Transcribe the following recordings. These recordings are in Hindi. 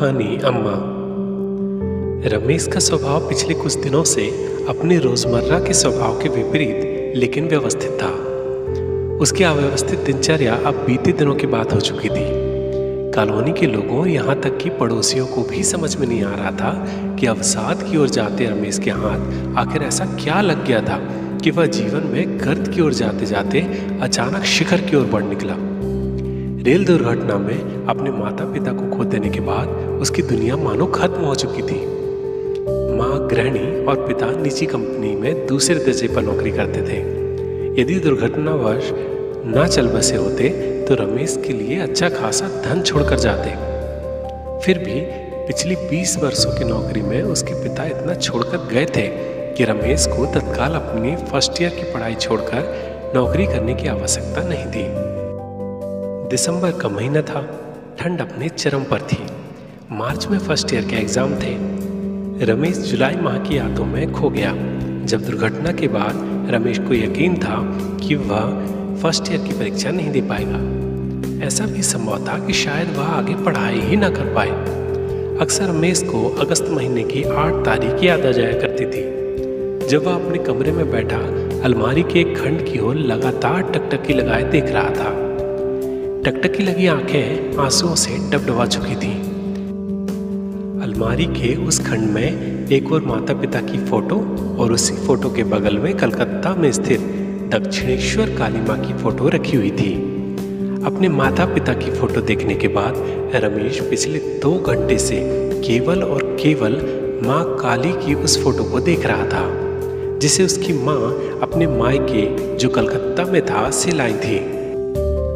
कहानी अम्मा। रमेश का स्वभाव पिछले कुछ दिनों से अपने रोजमर्रा के स्वभाव के विपरीत लेकिन व्यवस्थित था। उसकी अव्यवस्थित दिनचर्या अब बीते दिनों की बात हो चुकी थी। कॉलोनी के लोगों, यहाँ तक कि पड़ोसियों को भी समझ में नहीं आ रहा था कि अवसाद की ओर जाते रमेश के हाथ आखिर ऐसा क्या लग गया था कि वह जीवन में गर्त की ओर जाते जाते अचानक शिखर की ओर बढ़ निकला। रेल दुर्घटना में अपने माता पिता को खो देने के बाद उसकी दुनिया मानो खत्म हो चुकी थी। माँ गृहिणी और पिता निजी कंपनी में दूसरे दर्जे पर नौकरी करते थे। यदि दुर्घटनावश ना चल बसे होते तो रमेश के लिए अच्छा खासा धन छोड़कर जाते। फिर भी पिछली 20 वर्षों की नौकरी में उसके पिता इतना छोड़कर गए थे कि रमेश को तत्काल अपनी फर्स्ट ईयर की पढ़ाई छोड़कर नौकरी करने की आवश्यकता नहीं थी। दिसंबर का महीना था। ठंड अपने चरम पर थी। मार्च में फर्स्ट ईयर के एग्जाम थे। रमेश जुलाई माह की यादों में खो गया। जब दुर्घटना के बाद रमेश को यकीन था कि वह फर्स्ट ईयर की परीक्षा नहीं दे पाएगा। ऐसा भी संभव था कि शायद वह आगे पढ़ाई ही ना कर पाए। अक्सर रमेश को अगस्त महीने की 8 तारीख याद आ जाया करती थी, जब वह अपने कमरे में बैठा अलमारी के एक खंड की ओर लगातार टकटकी लगाए देख रहा था। टकटकी लगी आंखें आंसुओं से डबडबा चुकी थीं। अलमारी के उस खंड में एक और माता पिता की फोटो और उसी फोटो के बगल में कलकत्ता में स्थित दक्षिणेश्वर काली माँ की फोटो रखी हुई थी। अपने माता पिता की फोटो देखने के बाद रमेश पिछले 2 घंटे से केवल और केवल माँ काली की उस फोटो को देख रहा था, जिसे उसकी माँ अपने मायके जो कलकत्ता में था से लाई थी।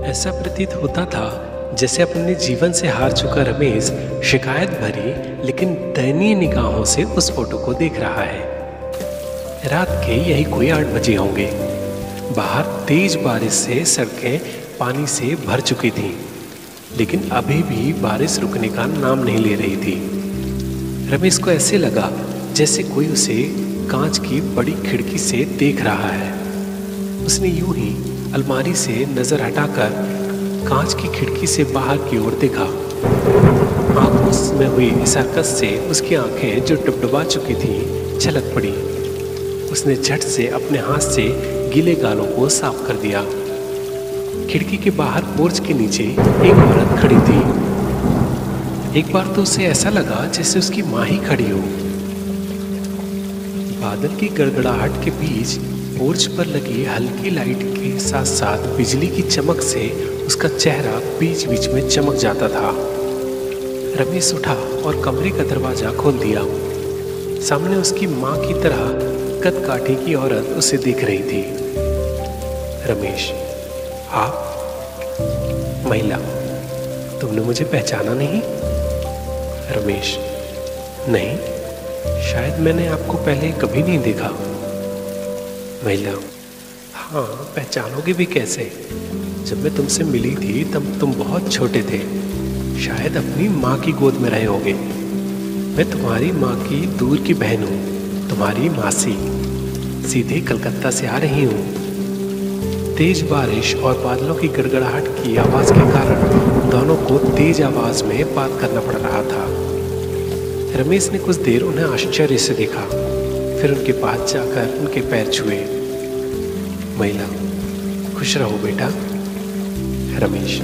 ऐसा प्रतीत होता था जैसे अपने जीवन से हार चुका रमेश शिकायत भरी लेकिन दयनीय निगाहों से उस फोटो को देख रहा है। रात के यही कोई 8 बजे होंगे। बाहर तेज बारिश से सड़कें पानी से भर चुकी थीं, लेकिन अभी भी बारिश रुकने का नाम नहीं ले रही थी। रमेश को ऐसे लगा जैसे कोई उसे कांच की बड़ी खिड़की से देख रहा है। उसने यूं ही अलमारी से नजर हटाकर कांच की खिड़की से बाहर की ओर देखा। आंखों में हुई इस हरकत से उसकी आंखें जो डबडबा चुकी थीं छलक पड़ी। उसने झट से अपने हाथ से गीले गालों को साफ कर दिया। खिड़की के बाहर पोर्च के नीचे एक औरत खड़ी थी। एक बार तो उसे ऐसा लगा जैसे उसकी माँ ही खड़ी हो। बादल की गड़गड़ाहट के बीच पोर्च पर लगी हल्की लाइट के साथ साथ बिजली की चमक से उसका चेहरा बीच बीच में चमक जाता था। रमेश उठा और कमरे का दरवाजा खोल दिया। सामने उसकी माँ की तरह कद-काठी की औरत उसे देख रही थी। रमेश, आप? महिला, तुमने मुझे पहचाना नहीं? रमेश, नहीं, शायद मैंने आपको पहले कभी नहीं देखा। महिला, हाँ, पहचानोगे भी कैसे? जब मैं तुमसे मिली थी तब तुम बहुत छोटे थे, शायद अपनी माँ की गोद में रहे होगे। मैं तुम्हारी माँ की दूर की बहन हूँ, तुम्हारी मासी। सीधे कलकत्ता से आ रही हूँ। तेज बारिश और बादलों की गड़गड़ाहट की आवाज़ के कारण दोनों को तेज आवाज़ में बात करना पड़ रहा था। रमेश ने कुछ देर उन्हें आश्चर्य से देखा, फिर उनके पास जाकर उनके पैर छुए। महिला, खुश रहो बेटा। रमेश,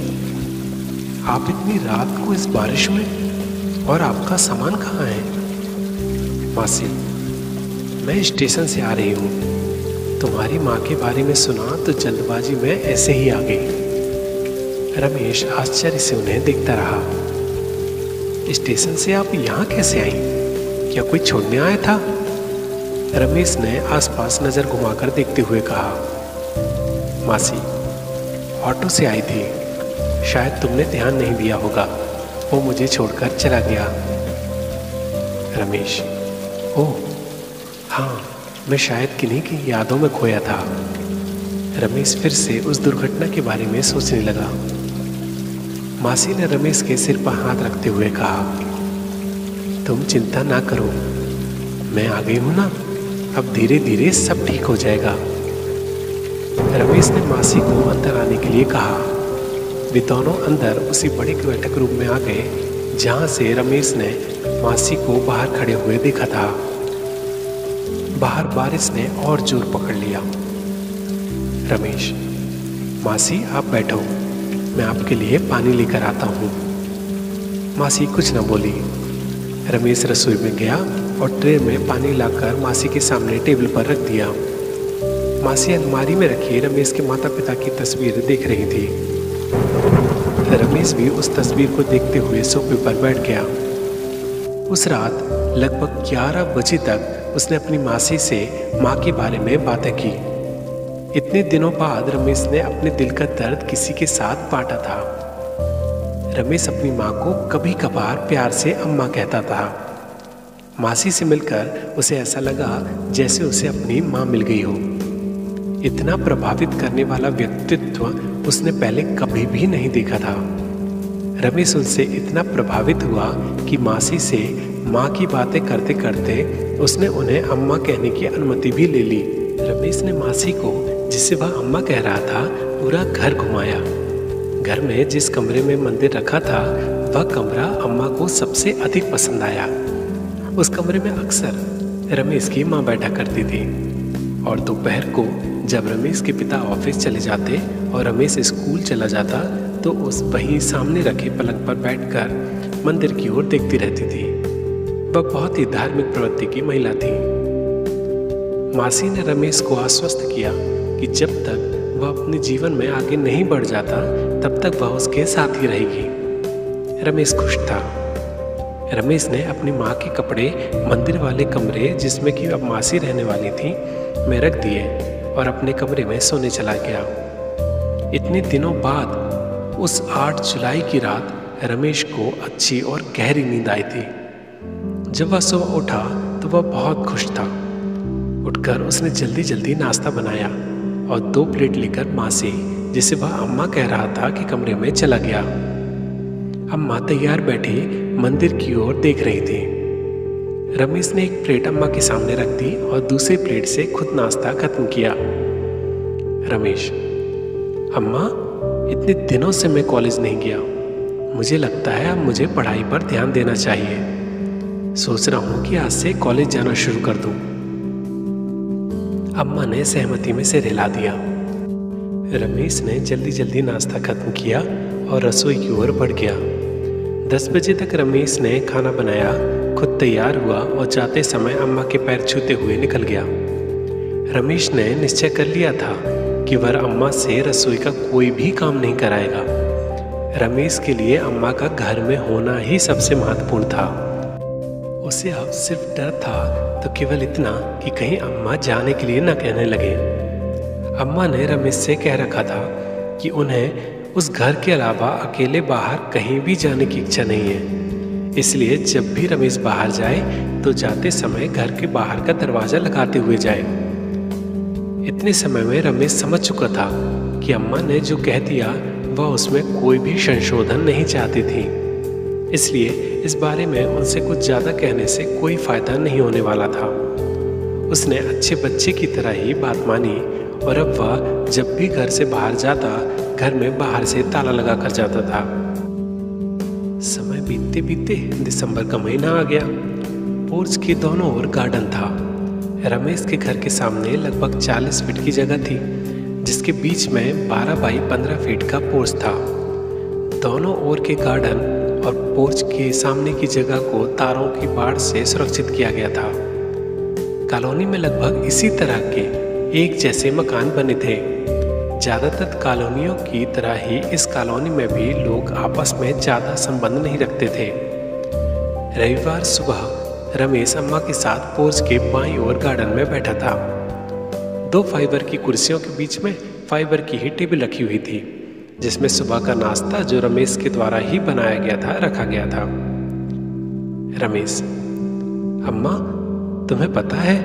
आप इतनी रात को इस बारिश में, और आपका सामान कहाँ है? मासी, मैं स्टेशन से आ रही हूँ। तुम्हारी माँ के बारे में सुना तो जल्दबाजी में ऐसे ही आ गई। रमेश आश्चर्य से उन्हें देखता रहा। स्टेशन से आप यहाँ कैसे आई? क्या कोई छोड़ने आया था? रमेश ने आसपास नजर घुमाकर देखते हुए कहा। मासी, ऑटो से आई थी, शायद तुमने ध्यान नहीं दिया होगा, वो मुझे छोड़कर चला गया। रमेश, ओह हाँ, मैं शायद किन्हीं की यादों में खोया था। रमेश फिर से उस दुर्घटना के बारे में सोचने लगा। मासी ने रमेश के सिर पर हाथ रखते हुए कहा, तुम चिंता ना करो, मैं आ गई हूं ना, अब धीरे धीरे सब ठीक हो जाएगा। रमेश ने मासी को अंदर आने के लिए कहा। वे दोनों अंदर उसी बड़े बैठक रूम में आ गए जहाँ से रमेश ने मासी को बाहर खड़े हुए देखा था। बाहर बारिश ने और जोर पकड़ लिया। रमेश, मासी आप बैठो, मैं आपके लिए पानी लेकर आता हूँ। मासी कुछ न बोली। रमेश रसोई में गया और ट्रे में पानी लाकर मासी के सामने टेबल पर रख दिया। मासी अलमारी में रखी रमेश के माता पिता की तस्वीर देख रही थी। रमेश भी उस तस्वीर को देखते हुए सोफे पर बैठ गया। उस रात लगभग 11 बजे तक उसने अपनी मासी से माँ के बारे में बातें की। इतने दिनों बाद रमेश ने अपने दिल का दर्द किसी के साथ बांटा था। रमेश अपनी माँ को कभी कभार प्यार से अम्मा कहता था। मासी से मिलकर उसे ऐसा लगा जैसे उसे अपनी माँ मिल गई हो। इतना प्रभावित करने वाला व्यक्तित्व उसने पहले कभी भी नहीं देखा था। रमेश उनसे इतना प्रभावित हुआ कि मासी से माँ की बातें करते करते उसने उन्हें अम्मा कहने की अनुमति भी ले ली। रमेश ने मासी को, जिसे वह अम्मा कह रहा था, पूरा घर घुमाया। घर में जिस कमरे में मंदिर रखा था वह कमरा अम्मा को सबसे अधिक पसंद आया। उस कमरे में अक्सर रमेश की माँ बैठा करती थी और दोपहर को जब रमेश के पिता ऑफिस चले जाते और रमेश स्कूल चला जाता तो उस वहीं सामने रखे पलंग पर बैठकर मंदिर की ओर देखती रहती थी। वह बहुत ही धार्मिक प्रवृत्ति की महिला थी। मासी ने रमेश को आश्वस्त किया कि जब तक वह अपने जीवन में आगे नहीं बढ़ जाता तब तक वह उसके साथ ही रहेगी। रमेश खुश था। रमेश ने अपनी माँ के कपड़े मंदिर वाले कमरे, जिसमें कि अब मासी रहने वाली थी, में रख दिए और अपने कमरे में सोने चला गया। इतने दिनों बाद उस 8 जुलाई की रात रमेश को अच्छी और गहरी नींद आई थी। जब वह सुबह उठा तो वह बहुत खुश था। उठकर उसने जल्दी जल्दी नाश्ता बनाया और 2 प्लेट लेकर मासी, जिसे वह अम्मा कह रहा था, कि कमरे में चला गया। अम्मा तैयार बैठी मंदिर की ओर देख रही थी। रमेश ने एक प्लेट अम्मा के सामने रख दी और दूसरी प्लेट से खुद नाश्ता खत्म किया। रमेश, अम्मा, इतने दिनों से मैं कॉलेज नहीं गया। मुझे लगता है अब मुझे पढ़ाई पर ध्यान देना चाहिए। सोच रहा हूँ कि आज से कॉलेज जाना शुरू कर दूँ। अम्मा ने सहमति में सिर हिला दिया। रमेश ने जल्दी जल्दी नाश्ता खत्म किया और रसोई की ओर बढ़ गया। 10 बजे तक रमेश ने खाना बनाया, खुद तैयार हुआ और जाते समय अम्मा के पैर छूते हुए निकल गया। रमेश ने निश्चय कर लिया था कि वह अम्मा से रसोई का कोई भी काम नहीं कराएगा। रमेश के लिए अम्मा का घर में होना ही सबसे महत्वपूर्ण था। उसे अब सिर्फ डर था तो केवल इतना कि कहीं अम्मा जाने के लिए न कहने लगे। अम्मा ने रमेश से कह रखा था कि उन्हें उस घर के अलावा अकेले बाहर कहीं भी जाने की इच्छा नहीं है। इसलिए जब भी रमेश बाहर जाए तो जाते समय घर के बाहर का दरवाजा लगाते हुए जाए। इतने समय में रमेश समझ चुका था कि अम्मा ने जो कह दिया वह उसमें कोई भी संशोधन नहीं चाहती थी। इसलिए इस बारे में उनसे कुछ ज़्यादा कहने से कोई फायदा नहीं होने वाला था। उसने अच्छे बच्चे की तरह ही बात मानी और अब वह जब भी घर से बाहर जाता घर में बाहर से ताला लगा कर जाता था। समय बीतते बीतते दिसंबर का महीना आ गया। पोर्च के दोनों ओर गार्डन था। रमेश के घर के सामने लगभग 40 फीट की जगह थी, जिसके बीच में 12 बाई 15 फीट का पोर्च था। दोनों ओर के गार्डन और पोर्च के सामने की जगह को तारों की बाड़ से सुरक्षित किया गया था। कॉलोनी में लगभग इसी तरह के एक जैसे मकान बने थे। ज़्यादातर कॉलोनियों की तरह ही इस कॉलोनी में भी लोग आपस में ज़्यादा संबंध नहीं रखते थे। रविवार सुबह रमेश अम्मा के साथ पोर्च के बाईं ओर गार्डन में बैठा था। 2 फाइबर की कुर्सियों के बीच में फाइबर की ही टेबल रखी हुई थी, जिसमें सुबह का नाश्ता जो रमेश के द्वारा ही बनाया गया था रखा गया था। रमेश, अम्मा, तुम्हें पता है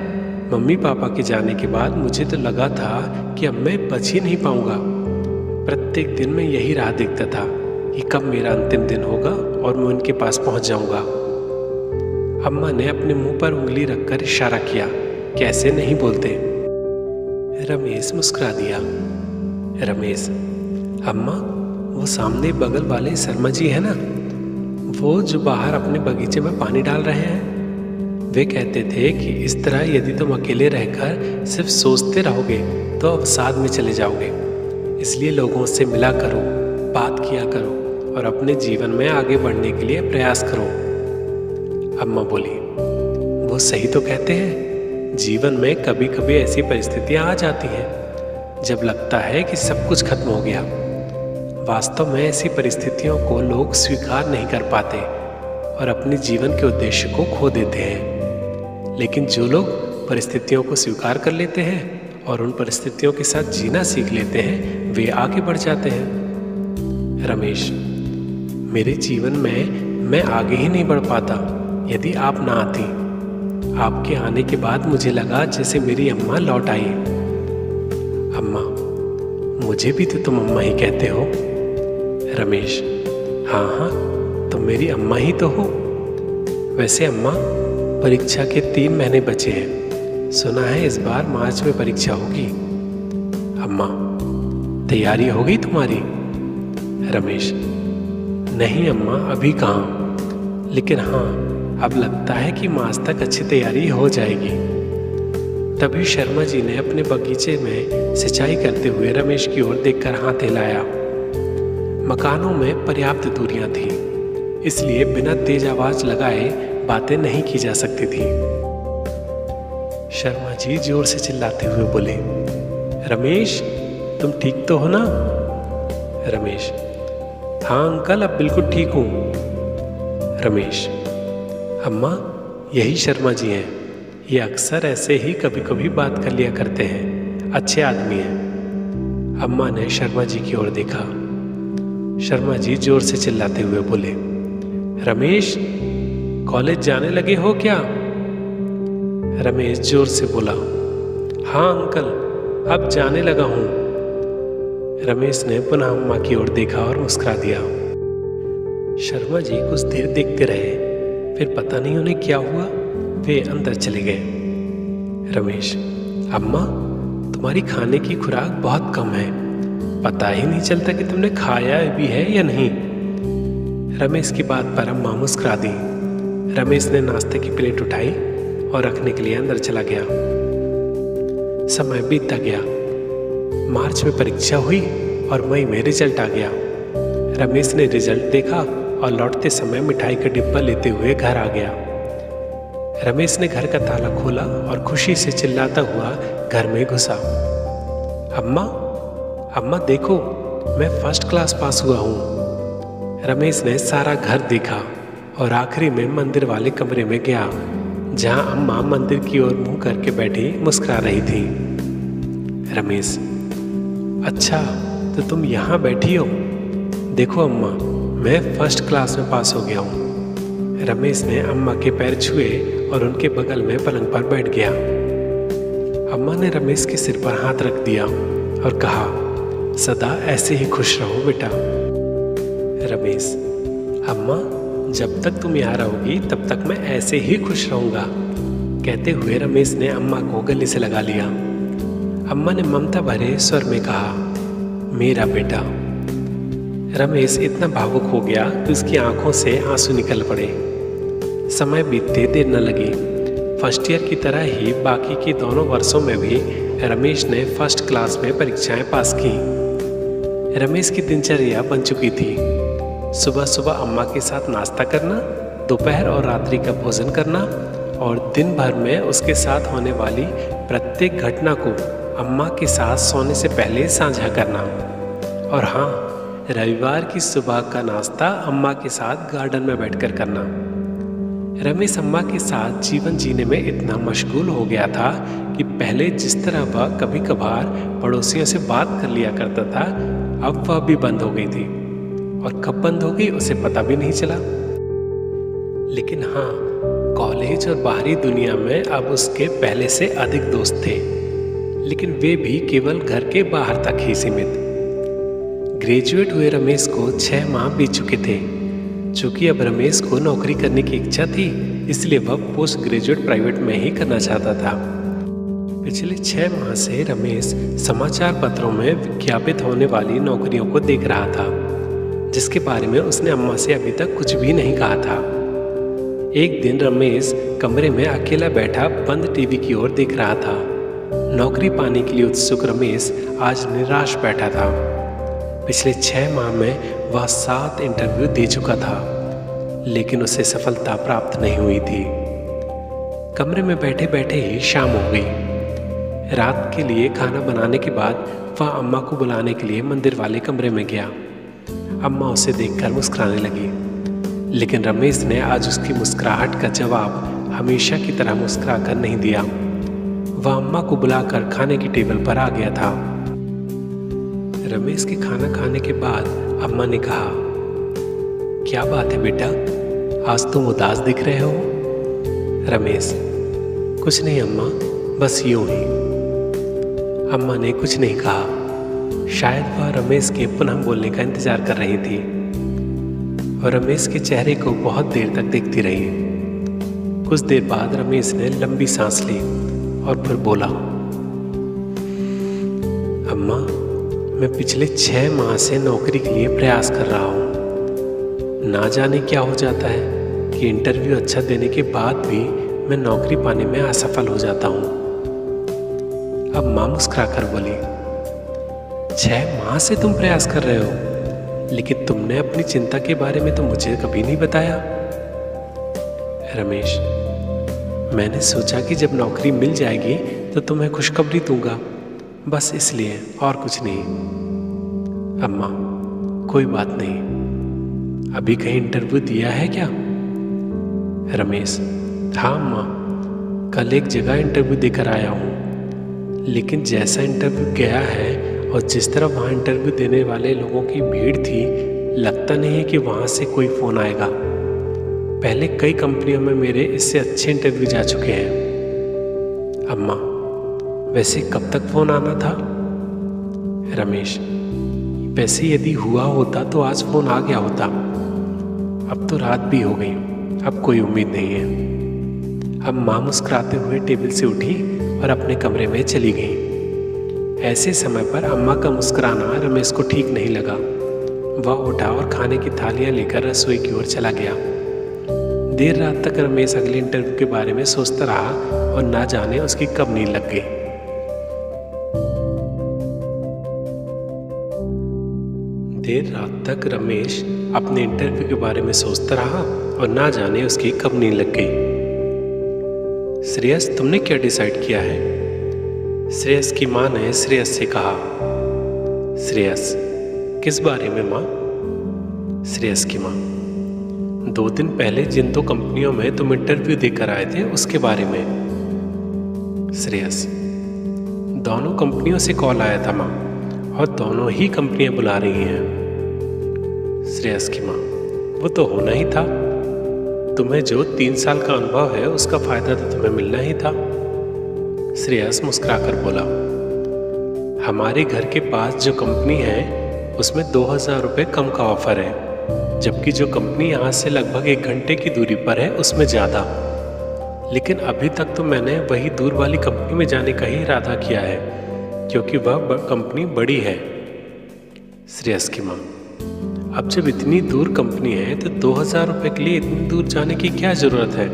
मम्मी पापा के जाने के बाद मुझे तो लगा था कि अब मैं बच ही नहीं पाऊंगा। प्रत्येक दिन मैं यही राह देखता था कि कब मेरा अंतिम दिन होगा और मैं उनके पास पहुंच जाऊंगा। अम्मा ने अपने मुंह पर उंगली रखकर इशारा किया कि ऐसे नहीं बोलते। रमेश मुस्कुरा दिया। रमेश, अम्मा, वो सामने बगल वाले शर्मा जी है ना, वो जो बाहर अपने बगीचे में पानी डाल रहे हैं, वे कहते थे कि इस तरह यदि तुम अकेले रहकर सिर्फ सोचते रहोगे तो अवसाद में चले जाओगे। इसलिए लोगों से मिला करो, बात किया करो और अपने जीवन में आगे बढ़ने के लिए प्रयास करो। अम्मा बोली, वो सही तो कहते हैं। जीवन में कभी कभी ऐसी परिस्थितियां आ जाती हैं जब लगता है कि सब कुछ खत्म हो गया। वास्तव में ऐसी परिस्थितियों को लोग स्वीकार नहीं कर पाते और अपने जीवन के उद्देश्य को खो देते हैं। लेकिन जो लोग परिस्थितियों को स्वीकार कर लेते हैं और उन परिस्थितियों के साथ जीना सीख लेते हैं, वे आगे बढ़ जाते हैं। रमेश, मेरे जीवन में मैं आगे ही नहीं बढ़ पाता यदि आप ना आती। आपके आने के बाद मुझे लगा जैसे मेरी अम्मा लौट आई। अम्मा, मुझे भी तो तुम अम्मा ही कहते हो। रमेश, हाँ हाँ, तुम मेरी अम्मा ही तो हो। वैसे अम्मा, परीक्षा के 3 महीने बचे हैं। सुना है इस बार मार्च में परीक्षा होगी। अम्मा, तैयारी हो गई तुम्हारी? रमेश, नहीं अम्मा, अभी कहाँ, लेकिन हाँ, अब लगता है कि मार्च तक अच्छी तैयारी हो जाएगी। तभी शर्मा जी ने अपने बगीचे में सिंचाई करते हुए रमेश की ओर देखकर हाथ हिलाया। मकानों में पर्याप्त दूरियां थीं, इसलिए बिना तेज आवाज लगाए बातें नहीं की जा सकती थी। शर्मा जी जोर से चिल्लाते हुए बोले, रमेश, तुम ठीक तो हो ना? रमेश, हाँ अंकल, अब बिल्कुल ठीक हूँ। रमेश, अम्मा, यही शर्मा जी हैं। ये अक्सर ऐसे ही कभी कभी बात कर लिया करते हैं, अच्छे आदमी हैं। अम्मा ने शर्मा जी की ओर देखा। शर्मा जी जोर से चिल्लाते हुए बोले, रमेश, कॉलेज जाने लगे हो क्या? रमेश जोर से बोला, हाँ अंकल, अब जाने लगा हूं। रमेश ने पुनः अम्मा की ओर देखा और मुस्कुरा दिया। शर्मा जी कुछ देर देखते रहे, फिर पता नहीं उन्हें क्या हुआ, वे अंदर चले गए। रमेश, अम्मा, तुम्हारी खाने की खुराक बहुत कम है, पता ही नहीं चलता कि तुमने खाया भी है या नहीं। रमेश की बात पर अम्मा मुस्कुरा दी। रमेश ने नाश्ते की प्लेट उठाई और रखने के लिए अंदर चला गया। समय बीतता गया। मार्च में परीक्षा हुई और मई में रिजल्ट आ गया। रमेश ने रिजल्ट देखा और लौटते समय मिठाई का डिब्बा लेते हुए घर आ गया। रमेश ने घर का ताला खोला और खुशी से चिल्लाता हुआ घर में घुसा। अम्मा, अम्मा देखो, मैं फर्स्ट क्लास पास हुआ हूँ। रमेश ने सारा घर देखा और आखिरी में मंदिर वाले कमरे में गया, जहाँ अम्मा मंदिर की ओर मुंह करके बैठी मुस्कुरा रही थी। रमेश, अच्छा तो तुम यहाँ बैठी हो? देखो अम्मा, मैं फर्स्ट क्लास में पास हो गया हूँ। रमेश ने अम्मा के पैर छुए और उनके बगल में पलंग पर बैठ गया। अम्मा ने रमेश के सिर पर हाथ रख दिया और कहा, सदा ऐसे ही खुश रहो बेटा। रमेश, अम्मा, जब तक तुम यहाँ रहोगी तब तक मैं ऐसे ही खुश रहूंगा। कहते हुए रमेश ने अम्मा को गले से लगा लिया। अम्मा ने ममता भरे स्वर में कहा, मेरा बेटा। रमेश इतना भावुक हो गया कि उसकी आंखों से आंसू निकल पड़े। समय बीतते देर न लगी। फर्स्ट ईयर की तरह ही बाकी के दोनों वर्षों में भी रमेश ने फर्स्ट क्लास में परीक्षाएं पास की। रमेश की दिनचर्या बन चुकी थी। सुबह सुबह अम्मा के साथ नाश्ता करना, दोपहर और रात्रि का भोजन करना और दिन भर में उसके साथ होने वाली प्रत्येक घटना को अम्मा के साथ सोने से पहले साझा करना। और हाँ, रविवार की सुबह का नाश्ता अम्मा के साथ गार्डन में बैठकर करना। रमेश अम्मा के साथ जीवन जीने में इतना मशगूल हो गया था कि पहले जिस तरह वह कभी कभार पड़ोसियों से बात कर लिया करता था, अब वह भी बंद हो गई थी और कब बंद हो गई उसे पता भी नहीं चला। लेकिन हाँ, कॉलेज और बाहरी दुनिया में अब उसके पहले से अधिक दोस्त थे, लेकिन वे भी केवल घर के बाहर तक ही सीमित। ग्रेजुएट हुए रमेश को 6 माह बीत चुके थे। चूंकि अब रमेश को नौकरी करने की इच्छा थी, इसलिए वह पोस्ट ग्रेजुएट प्राइवेट में ही करना चाहता था। पिछले 6 माह से रमेश समाचार पत्रों में विज्ञापित होने वाली नौकरियों को देख रहा था। जिसके बारे में उसने अम्मा से अभी तक कुछ भी नहीं कहा था। एक दिन रमेश कमरे में अकेला बैठा बंद टीवी की ओर देख रहा था। नौकरी पाने के लिए उत्सुक रमेश आज निराश बैठा था। पिछले 6 माह में वह 7 इंटरव्यू दे चुका था, लेकिन उसे सफलता प्राप्त नहीं हुई थी। कमरे में बैठे बैठे ही शाम हो गई। रात के लिए खाना बनाने के बाद वह अम्मा को बुलाने के लिए मंदिर वाले कमरे में गया। अम्मा उसे देखकर मुस्कुराने लगी, लेकिन रमेश ने आज उसकी मुस्कुराहट का जवाब हमेशा की तरह मुस्कुरा कर नहीं दिया। वह अम्मा को बुलाकर खाने की टेबल पर आ गया था। रमेश के खाना खाने के बाद अम्मा ने कहा, क्या बात है बेटा, आज तुम उदास दिख रहे हो? रमेश, कुछ नहीं अम्मा, बस यूं ही। अम्मा ने कुछ नहीं कहा। शायद वह रमेश के पुनः बोलने का इंतजार कर रही थी और रमेश के चेहरे को बहुत देर तक देखती रही। कुछ देर बाद रमेश ने लंबी सांस ली और फिर बोला, अम्मा, मैं पिछले 6 माह से नौकरी के लिए प्रयास कर रहा हूँ। ना जाने क्या हो जाता है कि इंटरव्यू अच्छा देने के बाद भी मैं नौकरी पाने में असफल हो जाता हूँ। अब माँ मुस्कुरा कर बोली, 6 माह से तुम प्रयास कर रहे हो, लेकिन तुमने अपनी चिंता के बारे में तो मुझे कभी नहीं बताया। रमेश, मैंने सोचा कि जब नौकरी मिल जाएगी तो तुम्हें खुशखबरी दूंगा, बस इसलिए, और कुछ नहीं। अम्मा, कोई बात नहीं। अभी कहीं इंटरव्यू दिया है क्या? रमेश, हाँ अम्मा, कल एक जगह इंटरव्यू देकर आया हूँ, लेकिन जैसा इंटरव्यू गया है और जिस तरह वहाँ इंटरव्यू देने वाले लोगों की भीड़ थी, लगता नहीं है कि वहाँ से कोई फ़ोन आएगा। पहले कई कंपनियों में मेरे इससे अच्छे इंटरव्यू जा चुके हैं। अम्मा, वैसे कब तक फ़ोन आना था? रमेश, वैसे यदि हुआ होता तो आज फ़ोन आ गया होता। अब तो रात भी हो गई, अब कोई उम्मीद नहीं है। अब माँ मुस्कुराते हुए टेबल से उठी और अपने कमरे में चली गई। ऐसे समय पर अम्मा का मुस्कुराना रमेश को ठीक नहीं लगा। वह उठा और खाने की थालियाँ लेकर रसोई की ओर चला गया। देर रात तक रमेश अगले इंटरव्यू के बारे में सोचता रहा और ना जाने उसकी कब नींद लग गई। देर रात तक रमेश अपने इंटरव्यू के बारे में सोचता रहा और ना जाने उसकी कब नींद लग गई। श्रेयस, तुमने क्या डिसाइड किया है? श्रेयस की माँ ने श्रेयस से कहा। श्रेयस, किस बारे में माँ? श्रेयस की माँ, 2 दिन पहले जिन 2 कंपनियों में तुम इंटरव्यू देकर आए थे उसके बारे में। श्रेयस, दोनों कंपनियों से कॉल आया था माँ, और दोनों ही कंपनियां बुला रही हैं। श्रेयस की माँ, वो तो होना ही था। तुम्हें जो 3 साल का अनुभव है उसका फायदा तो तुम्हें मिलना ही था। श्रेयस मुस्कुराकर बोला, हमारे घर के पास जो कंपनी है उसमें 2000 रुपये कम का ऑफर है, जबकि जो कंपनी यहाँ से लगभग 1 घंटे की दूरी पर है उसमें ज़्यादा। लेकिन अभी तक तो मैंने वही दूर वाली कंपनी में जाने का ही इरादा किया है, क्योंकि वह कंपनी बड़ी है। श्रेयस की माँ, अब जब इतनी दूर कंपनी है तो 2000 रुपये के लिए इतनी दूर जाने की क्या ज़रूरत है?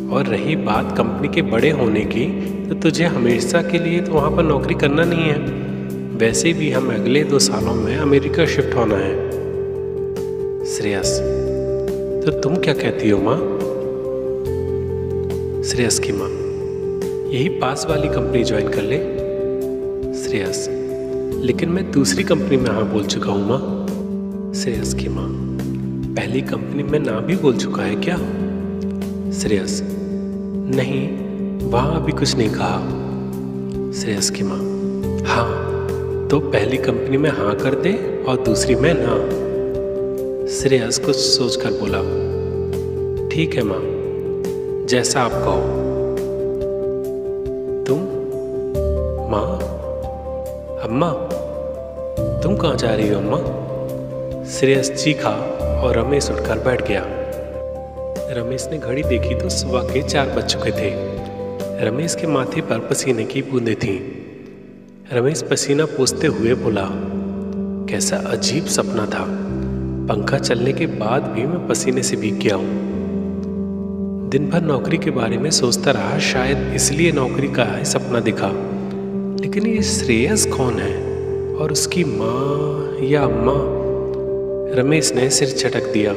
और रही बात कंपनी के बड़े होने की, तो तुझे हमेशा के लिए तो वहाँ पर नौकरी करना नहीं है। वैसे भी हम अगले 2 सालों में अमेरिका शिफ्ट होना है। श्रेयस, तो तुम क्या कहती हो माँ? श्रेयस की माँ, यही पास वाली कंपनी ज्वाइन कर ले। श्रेयस, लेकिन मैं दूसरी कंपनी में हाँ बोल चुका हूँ माँ। श्रेयस की माँ, पहली कंपनी में ना भी बोल चुका है क्या? श्रेयस, नहीं, वहाँ अभी कुछ नहीं कहा। श्रेयस की माँ, हाँ, तो पहली कंपनी में हाँ कर दे और दूसरी में ना। श्रेयस कुछ सोचकर बोला, ठीक है माँ, जैसा आप कहो। तुम? माँ? अम्मा, तुम कहाँ जा रही हो अम्मा? श्रेयस चीखा और रमेश उठकर बैठ गया। रमेश ने घड़ी देखी तो सुबह के 4 बज चुके थे। रमेश के माथे पर पसीने की बूंदें थीं। रमेश पसीना पोंछते हुए बोला, कैसा अजीब सपना था। पंखा चलने के बाद भी मैं पसीने से भीग गया हूँ। दिन भर नौकरी के बारे में सोचता रहा, शायद इसलिए नौकरी का है सपना दिखा। लेकिन ये श्रेयस कौन है और उसकी माँ या अम्मा? रमेश ने सिर झटक दिया।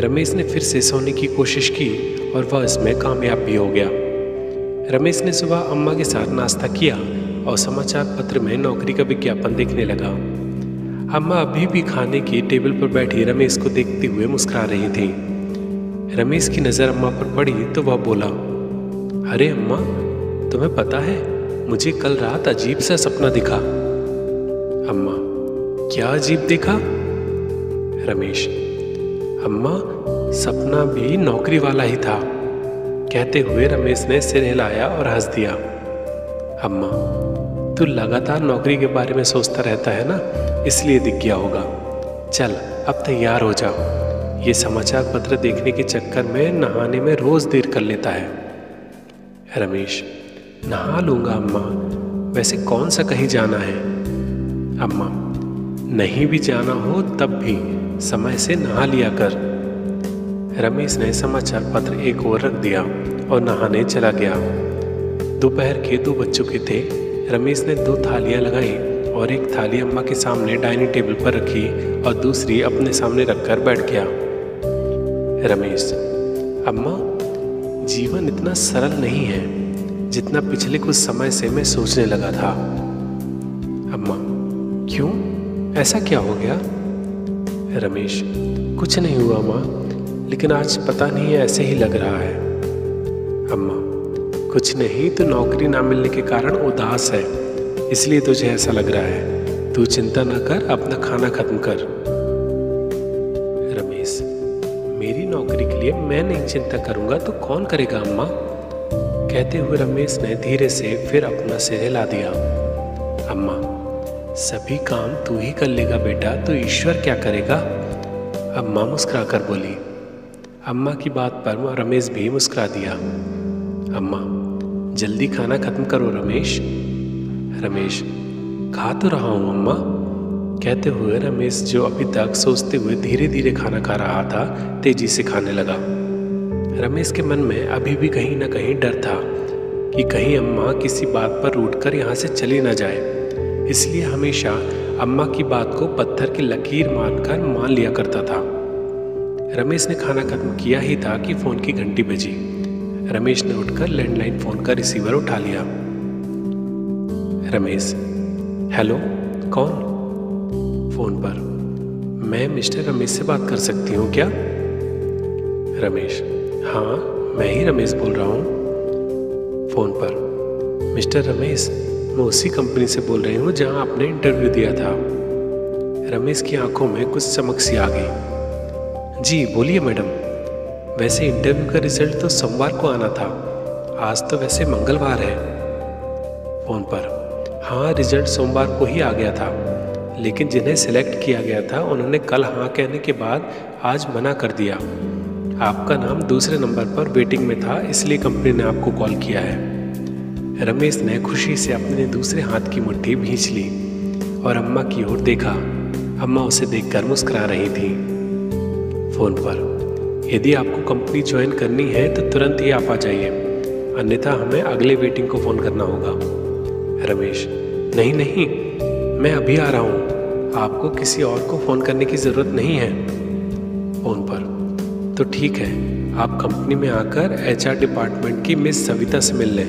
रमेश ने फिर से सोने की कोशिश की और वह इसमें कामयाब भी हो गया। रमेश ने सुबह अम्मा के साथ नाश्ता किया और समाचार पत्र में नौकरी का विज्ञापन देखने लगा। अम्मा अभी भी खाने की टेबल पर बैठी रमेश को देखते हुए मुस्कुरा रही थी। रमेश की नज़र अम्मा पर पड़ी तो वह बोला, अरे अम्मा, तुम्हें पता है मुझे कल रात अजीब सा सपना दिखा। अम्मा, क्या अजीब देखा? रमेश, अम्मा, सपना भी नौकरी वाला ही था। कहते हुए रमेश ने सिर हिलाया और हंस दिया। अम्मा, तू लगातार नौकरी के बारे में सोचता रहता है ना, इसलिए दिख गया होगा। चल अब तैयार हो जा। ये समाचार पत्र देखने के चक्कर में नहाने में रोज देर कर लेता है। रमेश, नहा लूंगा अम्मा, वैसे कौन सा कहीं जाना है? अम्मा, नहीं भी जाना हो तब भी समय से नहा लिया कर। रमेश ने समाचार पत्र एक ओर रख दिया और नहाने चला गया। दोपहर के 2 बज चुके थे। रमेश ने 2 थालियां लगाई और एक थाली अम्मा के सामने डाइनिंग टेबल पर रखी और दूसरी अपने सामने रखकर बैठ गया। रमेश, अम्मा, जीवन इतना सरल नहीं है जितना पिछले कुछ समय से मैं सोचने लगा था। अम्मा, क्यों, ऐसा क्या हो गया? रमेश, कुछ नहीं हुआ माँ, लेकिन आज पता नहीं ऐसे ही लग रहा है। अम्मा, कुछ नहीं तो नौकरी ना मिलने के कारण उदास है, इसलिए तुझे ऐसा लग रहा है। तू चिंता ना कर, अपना खाना खत्म कर। रमेश, मेरी नौकरी के लिए मैं नहीं चिंता करूंगा तो कौन करेगा अम्मा? कहते हुए रमेश ने धीरे से फिर अपना सिर हिला दिया। अम्मा, सभी काम तू ही कर लेगा बेटा, तो ईश्वर क्या करेगा? अम्मा मुस्कुरा कर बोली। अम्मा की बात पर रमेश भी मुस्कुरा दिया। अम्मा, जल्दी खाना खत्म करो रमेश। रमेश, खा तो रहा हूँ अम्मा। कहते हुए रमेश, जो अभी तक सोचते हुए धीरे धीरे खाना खा रहा था, तेजी से खाने लगा। रमेश के मन में अभी भी कहीं ना कहीं डर था कि कहीं अम्मा किसी बात पर रूठकर यहाँ से चली ना जाए, इसलिए हमेशा अम्मा की बात को पत्थर की लकीर मानकर मान लिया करता था। रमेश ने खाना खत्म किया ही था कि फोन की घंटी बजी। रमेश ने उठकर लैंडलाइन फोन का रिसीवर उठा लिया। रमेश, हेलो, कौन? फोन पर, मैं मिस्टर रमेश से बात कर सकती हूँ क्या? रमेश, हाँ, मैं ही रमेश बोल रहा हूँ। फोन पर, मिस्टर रमेश, मैं उसी कंपनी से बोल रही हूँ जहाँ आपने इंटरव्यू दिया था। रमेश की आंखों में कुछ चमक सी आ गई। जी बोलिए मैडम। वैसे इंटरव्यू का रिजल्ट तो सोमवार को आना था, आज तो वैसे मंगलवार है। फोन पर, हाँ, रिजल्ट सोमवार को ही आ गया था, लेकिन जिन्हें सिलेक्ट किया गया था उन्होंने कल हाँ कहने के बाद आज मना कर दिया। आपका नाम दूसरे नंबर पर वेटिंग में था, इसलिए कंपनी ने आपको कॉल किया है। रमेश ने खुशी से अपने दूसरे हाथ की मुट्ठी भींच ली और अम्मा की ओर देखा। अम्मा उसे देखकर मुस्कुरा रही थी। फोन पर, यदि आपको कंपनी ज्वाइन करनी है तो तुरंत ही आप आ जाइए, अन्यथा हमें अगले वेटिंग को फ़ोन करना होगा। रमेश, नहीं नहीं, मैं अभी आ रहा हूँ, आपको किसी और को फ़ोन करने की ज़रूरत नहीं है। फोन पर, तो ठीक है, आप कंपनी में आकर HR डिपार्टमेंट की मिस सविता से मिल लें।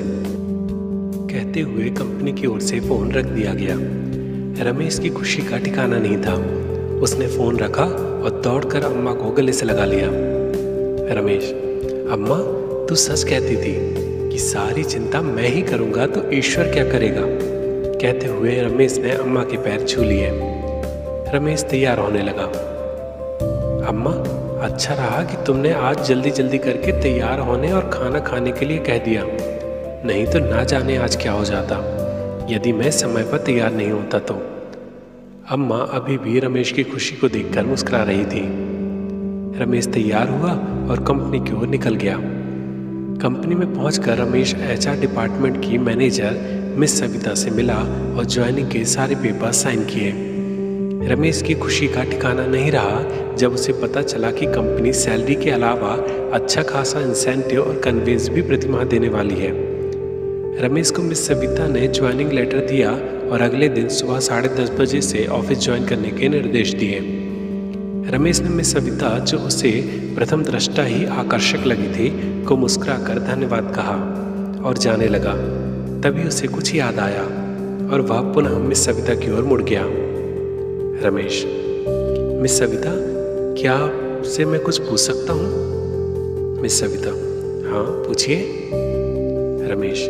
कहते हुए कंपनी की ओर से फ़ोन रख दिया गया। रमेश की खुशी का ठिकाना नहीं था। उसने फ़ोन रखा और दौड़कर अम्मा को गले से लगा लिया। रमेश, अम्मा, तू सच कहती थी कि सारी चिंता मैं ही करूँगा तो ईश्वर क्या करेगा? कहते हुए रमेश ने अम्मा के पैर छू लिए। रमेश तैयार होने लगा। अम्मा, अच्छा रहा कि तुमने आज जल्दी जल्दी करके तैयार होने और खाना खाने के लिए कह दिया, नहीं तो ना जाने आज क्या हो जाता यदि मैं समय पर तैयार नहीं होता तो। अम्मा अभी भी रमेश की खुशी को देखकर मुस्कुरा रही थी। रमेश तैयार हुआ और कंपनी की ओर निकल गया। कंपनी में पहुंचकर रमेश HR डिपार्टमेंट की मैनेजर मिस सविता से मिला और ज्वाइनिंग के सारे पेपर साइन किए। रमेश की खुशी का ठिकाना नहीं रहा जब उसे पता चला कि कंपनी सैलरी के अलावा अच्छा खासा इंसेंटिव और कन्वेंस भी प्रतिमाह देने वाली है। रमेश को मिस सविता ने ज्वाइनिंग लेटर दिया और अगले दिन सुबह 10:30 बजे से ऑफिस ज्वाइन करने के निर्देश दिए। रमेश ने मिस सविता, जो उसे प्रथम दृष्टा ही आकर्षक लगी थी, को मुस्कुराकर धन्यवाद कहा और जाने लगा। तभी उसे कुछ याद आया और वह पुनः मिस सविता की ओर मुड़ गया। रमेश, मिस सविता, क्या आपसे मैं कुछ पूछ सकता हूँ? मिस सविता, हाँ पूछिए। रमेश,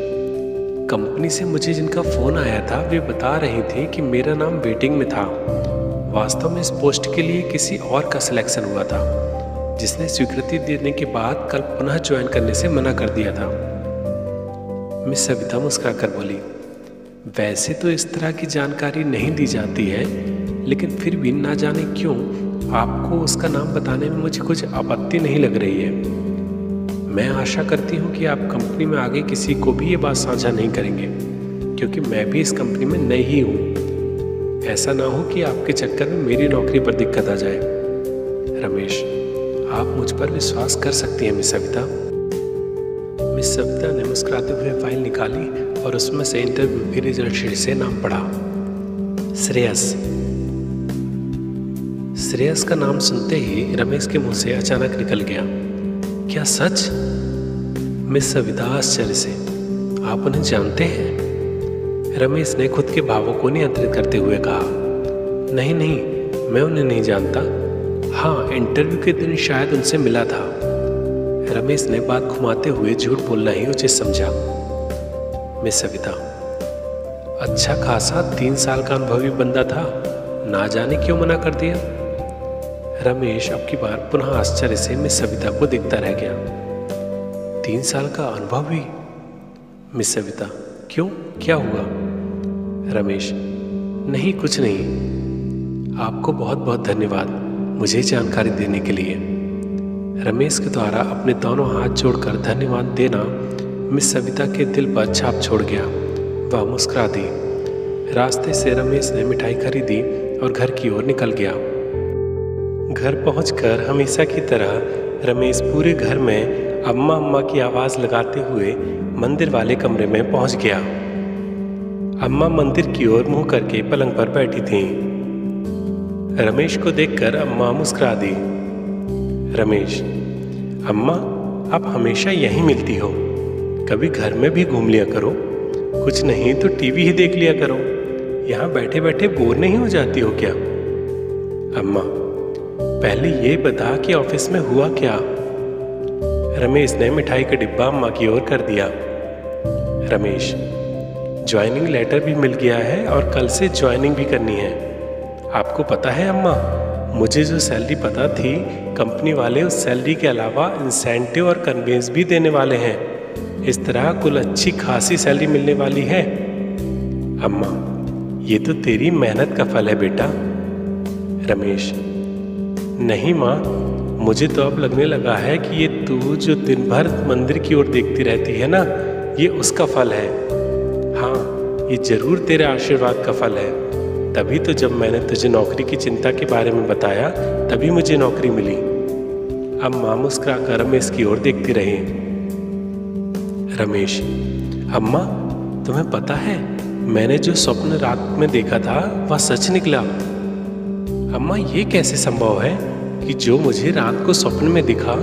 कंपनी से मुझे जिनका फ़ोन आया था वे बता रही थी कि मेरा नाम वेटिंग में था। वास्तव में इस पोस्ट के लिए किसी और का सिलेक्शन हुआ था, जिसने स्वीकृति देने के बाद कल पुनः ज्वाइन करने से मना कर दिया था। मिस सविता मुस्कुराकर बोली, वैसे तो इस तरह की जानकारी नहीं दी जाती है, लेकिन फिर भी ना जाने क्यों आपको उसका नाम बताने में मुझे कुछ आपत्ति नहीं लग रही है। मैं आशा करती हूँ कि आप कंपनी में आगे किसी को भी ये बात साझा नहीं करेंगे, क्योंकि मैं भी इस कंपनी में नई ही हूँ। ऐसा ना हो कि आपके चक्कर में मेरी नौकरी पर दिक्कत आ जाए। रमेश, आप मुझ पर विश्वास कर सकती हैं मिस सविता। मिस सविता ने मुस्कुराते हुए फाइल निकाली और उसमें से इंटरव्यू की रिजल्ट शीट से नाम पढ़ा, श्रेयस। श्रेयस का नाम सुनते ही रमेश के मुंह से अचानक निकल गया, क्या सच? मिस सविता आश्चर्य से, आप उन्हें जानते हैं? रमेश ने खुद के भावों को नियंत्रित करते हुए कहा, नहीं नहीं, मैं उन्हें नहीं जानता। हाँ, इंटरव्यू के दिन शायद उनसे मिला था। रमेश ने बात घुमाते हुए झूठ बोलना ही उचित समझा। मिस सविता, अच्छा खासा 3 साल का अनुभवी बंदा था, ना जाने क्यों मना कर दिया। रमेश अब की बार पुनः आश्चर्य से मिस सविता को देखता रह गया। 3 साल का अनुभवी? मिस सविता, क्यों, क्या हुआ? रमेश, नहीं कुछ नहीं। आपको बहुत बहुत धन्यवाद मुझे जानकारी देने के लिए। रमेश के द्वारा अपने दोनों हाथ जोड़कर धन्यवाद देना मिस सविता के दिल पर छाप छोड़ गया। वह मुस्कुरा दी। रास्ते से रमेश ने मिठाई खरीदी और घर की ओर निकल गया। घर पहुंचकर हमेशा की तरह रमेश पूरे घर में अम्मा अम्मा की आवाज़ लगाते हुए मंदिर वाले कमरे में पहुंच गया। अम्मा मंदिर की ओर मुंह करके पलंग पर बैठी थीं। रमेश को देखकर अम्मा मुस्कुरा दी। रमेश, अम्मा आप हमेशा यहीं मिलती हो, कभी घर में भी घूम लिया करो, कुछ नहीं तो टीवी ही देख लिया करो, यहाँ बैठे बैठे बोर नहीं हो जाती हो क्या? अम्मा, पहले ये बता कि ऑफिस में हुआ क्या? रमेश ने मिठाई का डिब्बा अम्मा की ओर कर दिया। रमेश, ज्वाइनिंग लेटर भी मिल गया है और कल से ज्वाइनिंग भी करनी है। आपको पता है अम्मा, मुझे जो सैलरी पता थी, कंपनी वाले उस सैलरी के अलावा इंसेंटिव और कन्वेंस भी देने वाले हैं। इस तरह कुल अच्छी खासी सैलरी मिलने वाली है। अम्मा, ये तो तेरी मेहनत का फल है बेटा। रमेश, नहीं माँ, मुझे तो अब लगने लगा है कि ये तू जो दिन भर मंदिर की ओर देखती रहती है ना, ये उसका फल है। हाँ, ये जरूर तेरे आशीर्वाद का फल है। तभी तो जब मैंने तुझे नौकरी की चिंता के बारे में बताया, तभी मुझे नौकरी मिली। अब माँ मुस्कुराकर रमेश की ओर देखती रही। रमेश, अम्मा तुम्हें पता है, मैंने जो स्वप्न रात में देखा था वह सच निकला। अम्मा, ये कैसे संभव है कि जो मुझे रात को स्वप्न में दिखा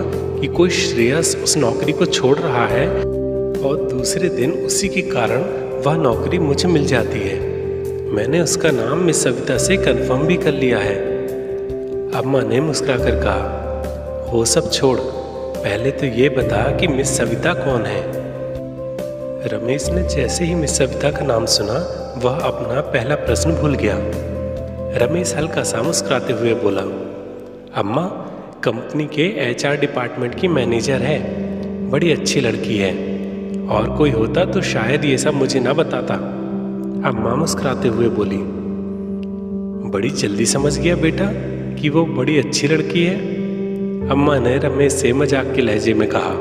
कि कोई श्रेयस उस नौकरी को छोड़ रहा है और दूसरे दिन उसी के कारण वह नौकरी मुझे मिल जाती है। मैंने उसका नाम मिस सविता से कंफर्म भी कर लिया है। अम्मा ने मुस्कुराकर कहा, वो सब छोड़, पहले तो ये बता कि मिस सविता कौन है। रमेश ने जैसे ही मिस सविता का नाम सुना, वह अपना पहला प्रश्न भूल गया। रमेश हल्का सा मुस्कुराते हुए बोला, अम्मा कंपनी के HR डिपार्टमेंट की मैनेजर है, बड़ी अच्छी लड़की है, और कोई होता तो शायद ये सब मुझे ना बताता। अम्मा मुस्कुराते हुए बोली, बड़ी जल्दी समझ गया बेटा कि वो बड़ी अच्छी लड़की है। अम्मा ने रमेश से मजाक के लहजे में कहा।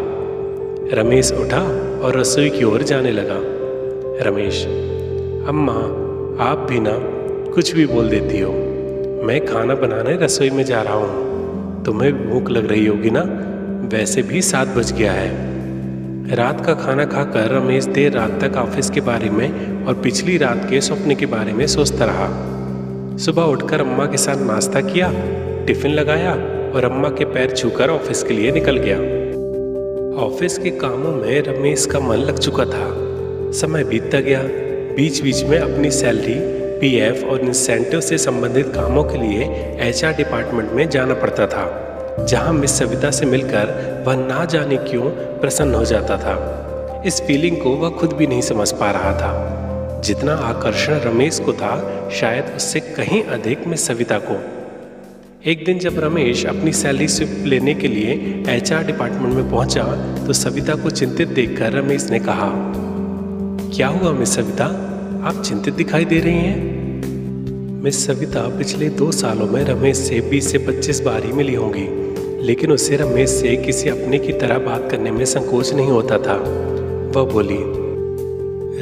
रमेश उठा और रसोई की ओर जाने लगा। रमेश, अम्मा आप भी ना कुछ भी बोल देती हो, मैं खाना बनाने रसोई में जा रहा हूँ। तुम्हें भूख लग रही होगी ना? वैसे भी 7 बज गया है। रात का खाना खाकर रमेश देर रात तक ऑफिस के बारे में और पिछली रात के सपने के बारे में सोचता रहा। सुबह उठकर अम्मा के साथ नाश्ता किया, टिफिन लगाया और अम्मा के पैर छूकर ऑफिस के लिए निकल गया। ऑफिस के कामों में रमेश का मन लग चुका था। समय बीतता गया। बीच बीच में अपनी सैलरी, पीएफ और इंसेंटिव से संबंधित कामों के लिए एचआर डिपार्टमेंट में जाना पड़ता था, जहां मिस सविता से मिलकर वह ना जाने क्यों प्रसन्न हो जाता था। इस फीलिंग को वह खुद भी नहीं समझ पा रहा था। जितना आकर्षण रमेश को था, शायद उससे कहीं अधिक मिस सविता को। एक दिन जब रमेश अपनी सैलरी स्लिप लेने के लिए एचआर डिपार्टमेंट में पहुंचा तो सविता को चिंतित देखकर रमेश ने कहा, क्या हुआ मिस सविता, आप चिंतित दिखाई दे रही हैं? मिस सविता पिछले 2 सालों में रमेश से 20 से 25 बार ही मिली होंगी, लेकिन उसे रमेश से किसी अपने की तरह बात करने में संकोच नहीं होता था। वह बोली,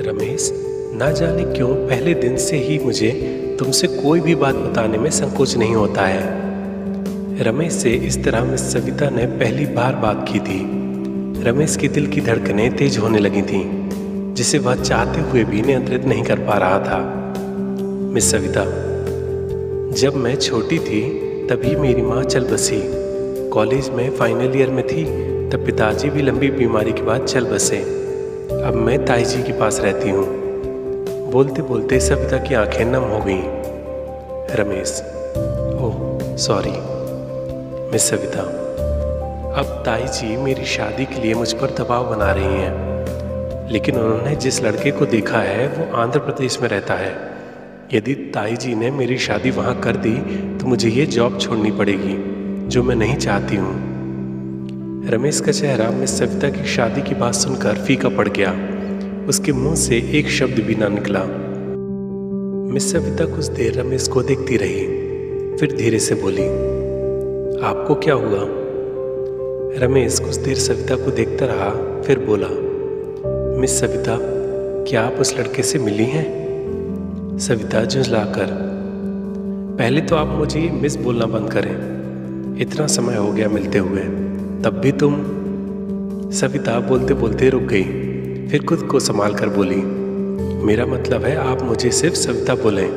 रमेश, ना जाने क्यों पहले दिन से ही मुझे तुमसे कोई भी बात बताने में संकोच नहीं होता है। रमेश से इस तरह मिस सविता ने पहली बार बात की थी। रमेश के दिल की धड़कनें तेज होने लगी थीं, जिसे वह चाहते हुए भी नियंत्रित नहीं कर पा रहा था। मिस सविता, जब मैं छोटी थी तभी मेरी माँ चल बसी। कॉलेज में फाइनल ईयर में थी तब पिताजी भी लंबी बीमारी के बाद चल बसे। अब मैं ताई जी के पास रहती हूँ। बोलते बोलते सविता की आंखें नम हो गईं। Ramesh, oh sorry. Miss Savita, अब ताई जी मेरी शादी के लिए मुझ पर दबाव बना रही हैं, लेकिन उन्होंने जिस लड़के को देखा है वो आंध्र प्रदेश में रहता है। यदि ताई जी ने मेरी शादी वहाँ कर दी तो मुझे ये जॉब छोड़नी पड़ेगी, जो मैं नहीं चाहती हूँ। रमेश का चेहरा मिस सविता की शादी की बात सुनकर फीका पड़ गया। उसके मुंह से एक शब्द भी ना निकला। मिस सविता कुछ देर रमेश को देखती रही, फिर धीरे से बोली, आपको क्या हुआ? रमेश कुछ देर सविता को देखता रहा, फिर बोला, मिस सविता, क्या आप उस लड़के से मिली हैं? सविता झुंझलाकर, पहले तो आप मुझे मिस बोलना बंद करें। इतना समय हो गया मिलते हुए, तब भी तुम। सविता बोलते बोलते रुक गई, फिर खुद को संभाल कर बोली, मेरा मतलब है आप मुझे सिर्फ सविता बोलें।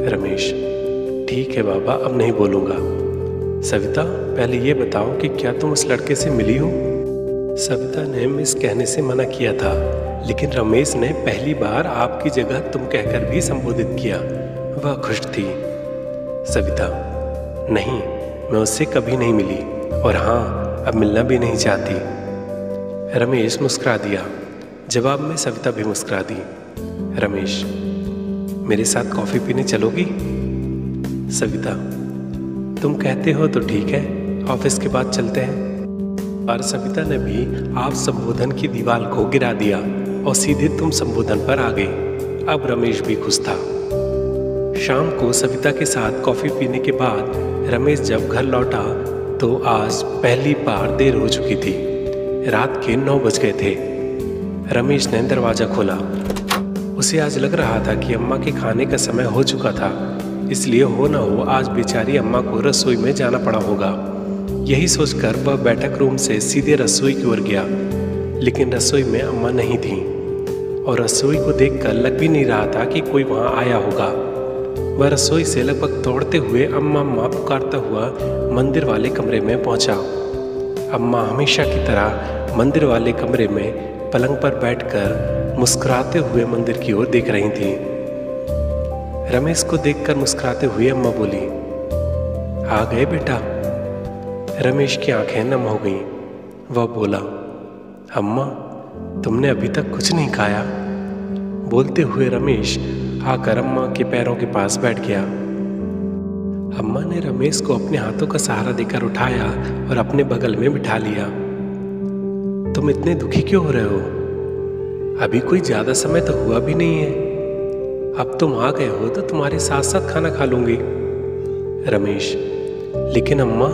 रमेश, ठीक है बाबा, अब नहीं बोलूँगा। सविता, पहले ये बताओ कि क्या तुम उस लड़के से मिली हो? सविता ने मिस कहने से मना किया था, लेकिन रमेश ने पहली बार आपकी जगह तुम कहकर भी संबोधित किया। वह खुश थी। सविता, नहीं, मैं उससे कभी नहीं मिली, और हाँ, अब मिलना भी नहीं चाहती। रमेश मुस्कुरा दिया। जवाब में सविता भी मुस्कुरा दी। रमेश, मेरे साथ कॉफ़ी पीने चलोगी? सविता, तुम कहते हो तो ठीक है, ऑफिस के बाद चलते हैं। और सविता ने भी आप संबोधन की दीवार को गिरा दिया और सीधे तुम संबोधन पर आ गई। अब रमेश भी खुश था। शाम को सविता के साथ कॉफ़ी पीने के बाद रमेश जब घर लौटा तो आज पहली बार देर हो चुकी थी। रात के 9 बज गए थे। रमेश ने दरवाज़ा खोला। उसे आज लग रहा था कि अम्मा के खाने का समय हो चुका था, इसलिए हो न हो आज बेचारी अम्मा को रसोई में जाना पड़ा होगा। यही सोचकर वह बैठक रूम से सीधे रसोई की ओर गया, लेकिन रसोई में अम्मा नहीं थी और रसोई को देखकर लग भी नहीं रहा था कि कोई वहाँ आया होगा। वह रसोई से लगभग दौड़ते हुए अम्मा अम्मा पुकारता हुआ मंदिर वाले कमरे में पहुँचा। अम्मा हमेशा की तरह मंदिर वाले कमरे में पलंग पर बैठकर मुस्कुराते हुए मंदिर की ओर देख रही थी। रमेश को देखकर मुस्कुराते हुए अम्मा बोली, आ गए बेटा। रमेश की आंखें नम हो गईं। वह बोला, अम्मा, तुमने अभी तक कुछ नहीं खाया। बोलते हुए रमेश आकर अम्मा के पैरों के पास बैठ गया। अम्मा ने रमेश को अपने हाथों का सहारा देकर उठाया और अपने बगल में बिठा लिया। तुम इतने दुखी क्यों हो रहे हो? अभी कोई ज्यादा समय तो हुआ भी नहीं है। अब तुम आ गए हो तो तुम्हारे साथ साथ खाना खा लूंगी। रमेश, लेकिन अम्मा,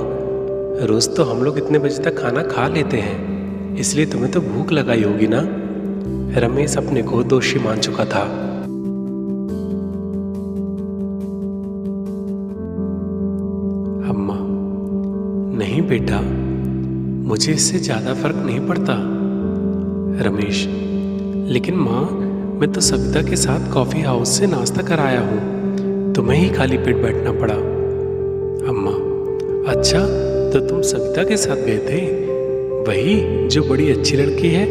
रोज तो हम लोग इतने बजे तक खाना खा लेते हैं, इसलिए तुम्हें तो भूख लगाई होगी ना। रमेश अपने को दोषी मान चुका था। बेटा, मुझे इससे ज़्यादा फर्क नहीं पड़ता। रमेश, लेकिन माँ, मैं तो सविता के साथ कॉफ़ी हाउस से नाश्ता कराया हूँ, तुम्हें ही खाली पेट बैठना पड़ा। अम्मा, अच्छा, तो तुम सविता के साथ गए थे, वही जो बड़ी अच्छी लड़की है?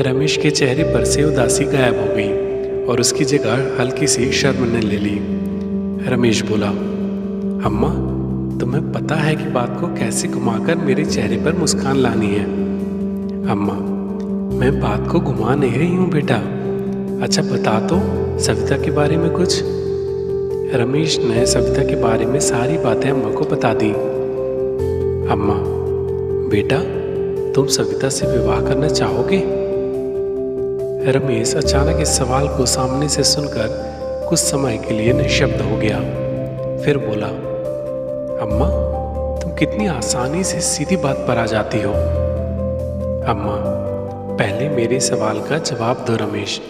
रमेश के चेहरे पर से उदासी गायब हो गई और उसकी जगह हल्की सी शर्म ने ले ली। रमेश बोला, अम्मा, तुम्हें पता है कि बात को कैसे घुमाकर मेरे चेहरे पर मुस्कान लानी है। अम्मा, मैं बात को घुमा नहीं रही हूँ बेटा। अच्छा बता तो सविता के बारे में कुछ। रमेश ने सविता के बारे में सारी बातें अम्मा को बता दी। अम्मा, बेटा, तुम सविता से विवाह करना चाहोगे? रमेश अचानक इस सवाल को सामने से सुनकर कुछ समय के लिए निशब्द हो गया। फिर बोला, अम्मा, तुम कितनी आसानी से सीधी बात पर आ जाती हो। अम्मा, पहले मेरे सवाल का जवाब दो रमेश,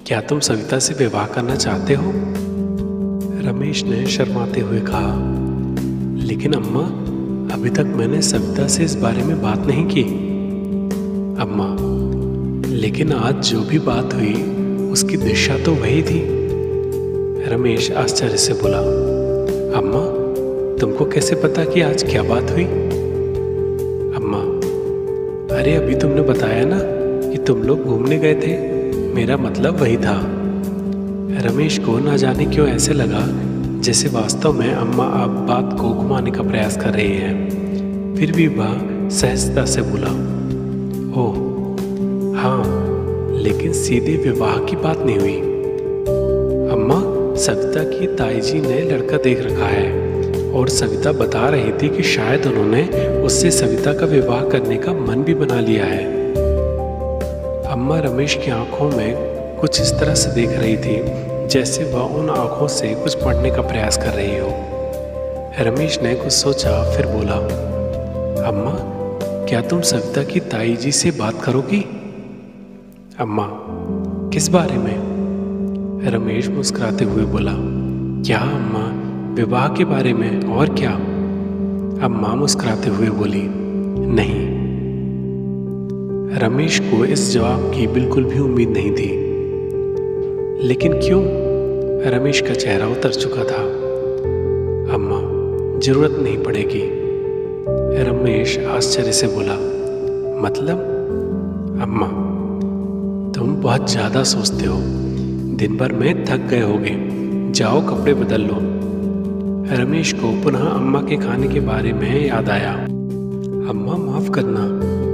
क्या तुम सविता से विवाह करना चाहते हो? रमेश ने शर्माते हुए कहा, लेकिन अम्मा, अभी तक मैंने सविता से इस बारे में बात नहीं की। अम्मा, लेकिन आज जो भी बात हुई उसकी दिशा तो वही थी। रमेश आश्चर्य से बोला, अम्मा, तुमको कैसे पता कि आज क्या बात हुई? अम्मा, अरे अभी तुमने बताया ना कि तुम लोग घूमने गए थे, मेरा मतलब वही था। रमेश को ना जाने क्यों ऐसे लगा जैसे वास्तव में अम्मा अब बात को घुमाने का प्रयास कर रही है। फिर भी वह सहजता से बोला, ओह हाँ, लेकिन सीधे विवाह की बात नहीं हुई। अम्मा, सविता की ताई जी ने लड़का देख रखा है और सविता बता रही थी कि शायद उन्होंने उससे सविता का विवाह करने का मन भी बना लिया है। अम्मा रमेश की आंखों में कुछ इस तरह से देख रही थी जैसे वह उन आंखों से कुछ पढ़ने का प्रयास कर रही हो। रमेश ने कुछ सोचा, फिर बोला, अम्मा, क्या तुम सविता की ताई जी से बात करोगी? अम्मा, किस बारे में? रमेश मुस्कुराते हुए बोला, क्या अम्मा, विवाह के बारे में, और क्या? अम्मा मुस्कुराते हुए बोली, नहीं। रमेश को इस जवाब की बिल्कुल भी उम्मीद नहीं थी। लेकिन क्यों? रमेश का चेहरा उतर चुका था। अम्मा, जरूरत नहीं पड़ेगी। रमेश आश्चर्य से बोला, मतलब? अम्मा, तुम बहुत ज्यादा सोचते हो, दिन भर में थक गए होगे, जाओ कपड़े बदल लो। रमेश को पुनः अम्मा के खाने के बारे में याद आया। अम्मा माफ करना,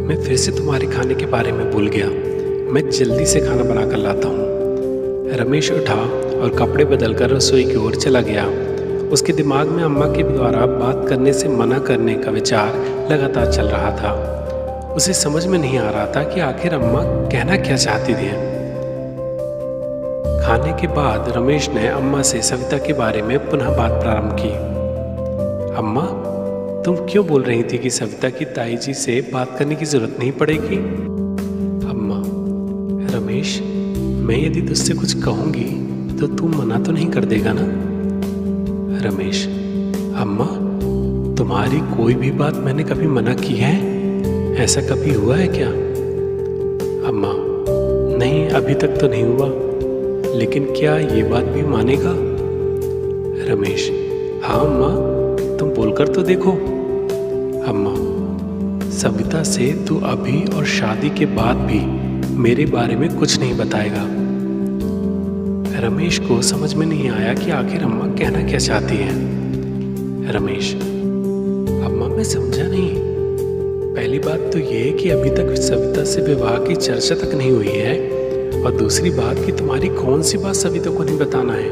मैं फिर से तुम्हारे खाने के बारे में भूल गया, मैं जल्दी से खाना बनाकर लाता हूँ। रमेश उठा और कपड़े बदलकर रसोई की ओर चला गया। उसके दिमाग में अम्मा के द्वारा बात करने से मना करने का विचार लगातार चल रहा था। उसे समझ में नहीं आ रहा था कि आखिर अम्मा कहना क्या चाहती थी। खाने के बाद रमेश ने अम्मा से सविता के बारे में पुनः बात प्रारंभ की। अम्मा, तुम क्यों बोल रही थी कि सविता की ताई जी से बात करने की जरूरत नहीं पड़ेगी? अम्मा, रमेश, मैं यदि तुझसे कुछ कहूंगी तो तू मना तो नहीं कर देगा ना? रमेश, अम्मा, तुम्हारी कोई भी बात मैंने कभी मना की है? ऐसा कभी हुआ है क्या? अम्मा, नहीं, अभी तक तो नहीं हुआ, लेकिन क्या ये बात भी मानेगा? रमेश, हाँ अम्मा, तुम बोलकर तो देखो। अम्मा, सविता से तू अभी और शादी के बाद भी मेरे बारे में कुछ नहीं बताएगा। रमेश को समझ में नहीं आया कि आखिर अम्मा कहना क्या चाहती है। रमेश, अम्मा, मैं समझा नहीं। पहली बात तो ये है कि अभी तक सविता से विवाह की चर्चा तक नहीं हुई है, और दूसरी बात कि तुम्हारी कौन सी बात सविता को नहीं बताना है।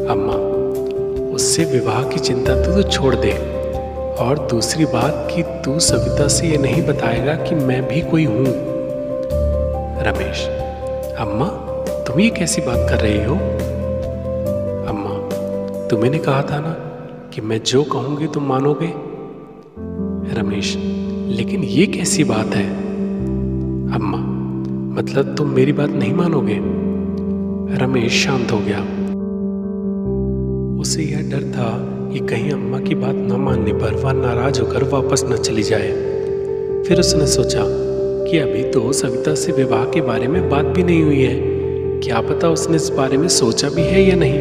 अम्मा, उससे विवाह की चिंता तो छोड़ दे, और दूसरी बात कि तू सविता से ये नहीं बताएगा कि मैं भी कोई हूं। रमेश, अम्मा, तुम ये कैसी बात कर रही हो? अम्मा, तुमने कहा था ना कि मैं जो कहूंगी तुम मानोगे। रमेश, लेकिन ये कैसी बात है? अम्मा, मतलब तुम मेरी बात नहीं मानोगे? रमेश शांत हो गया। उसे यह डर था कि कहीं अम्मा की बात न मानने पर वह नाराज होकर वापस न चली जाए। फिर उसने सोचा कि अभी तो सविता से विवाह के बारे में बात भी नहीं हुई है, क्या पता उसने इस बारे में सोचा भी है या नहीं,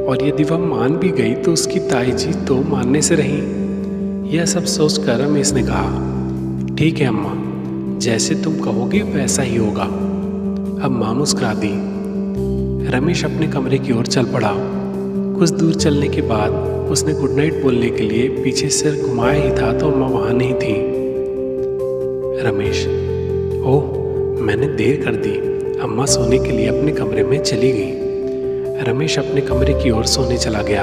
और यदि वह मान भी गई तो उसकी ताई जी तो मानने से रही। यह सब सोचकर रमेश ने कहा, ठीक है अम्मा, जैसे तुम कहोगे वैसा ही होगा। अम्मा मुस्कुरा दी। रमेश अपने कमरे की ओर चल पड़ा। कुछ दूर चलने के बाद उसने गुड नाइट बोलने के लिए पीछे सिर घुमाया ही था तो अम्मा वहां नहीं थी। रमेश, ओह मैंने देर कर दी। अम्मा सोने के लिए अपने कमरे में चली गई। रमेश अपने कमरे की ओर सोने चला गया।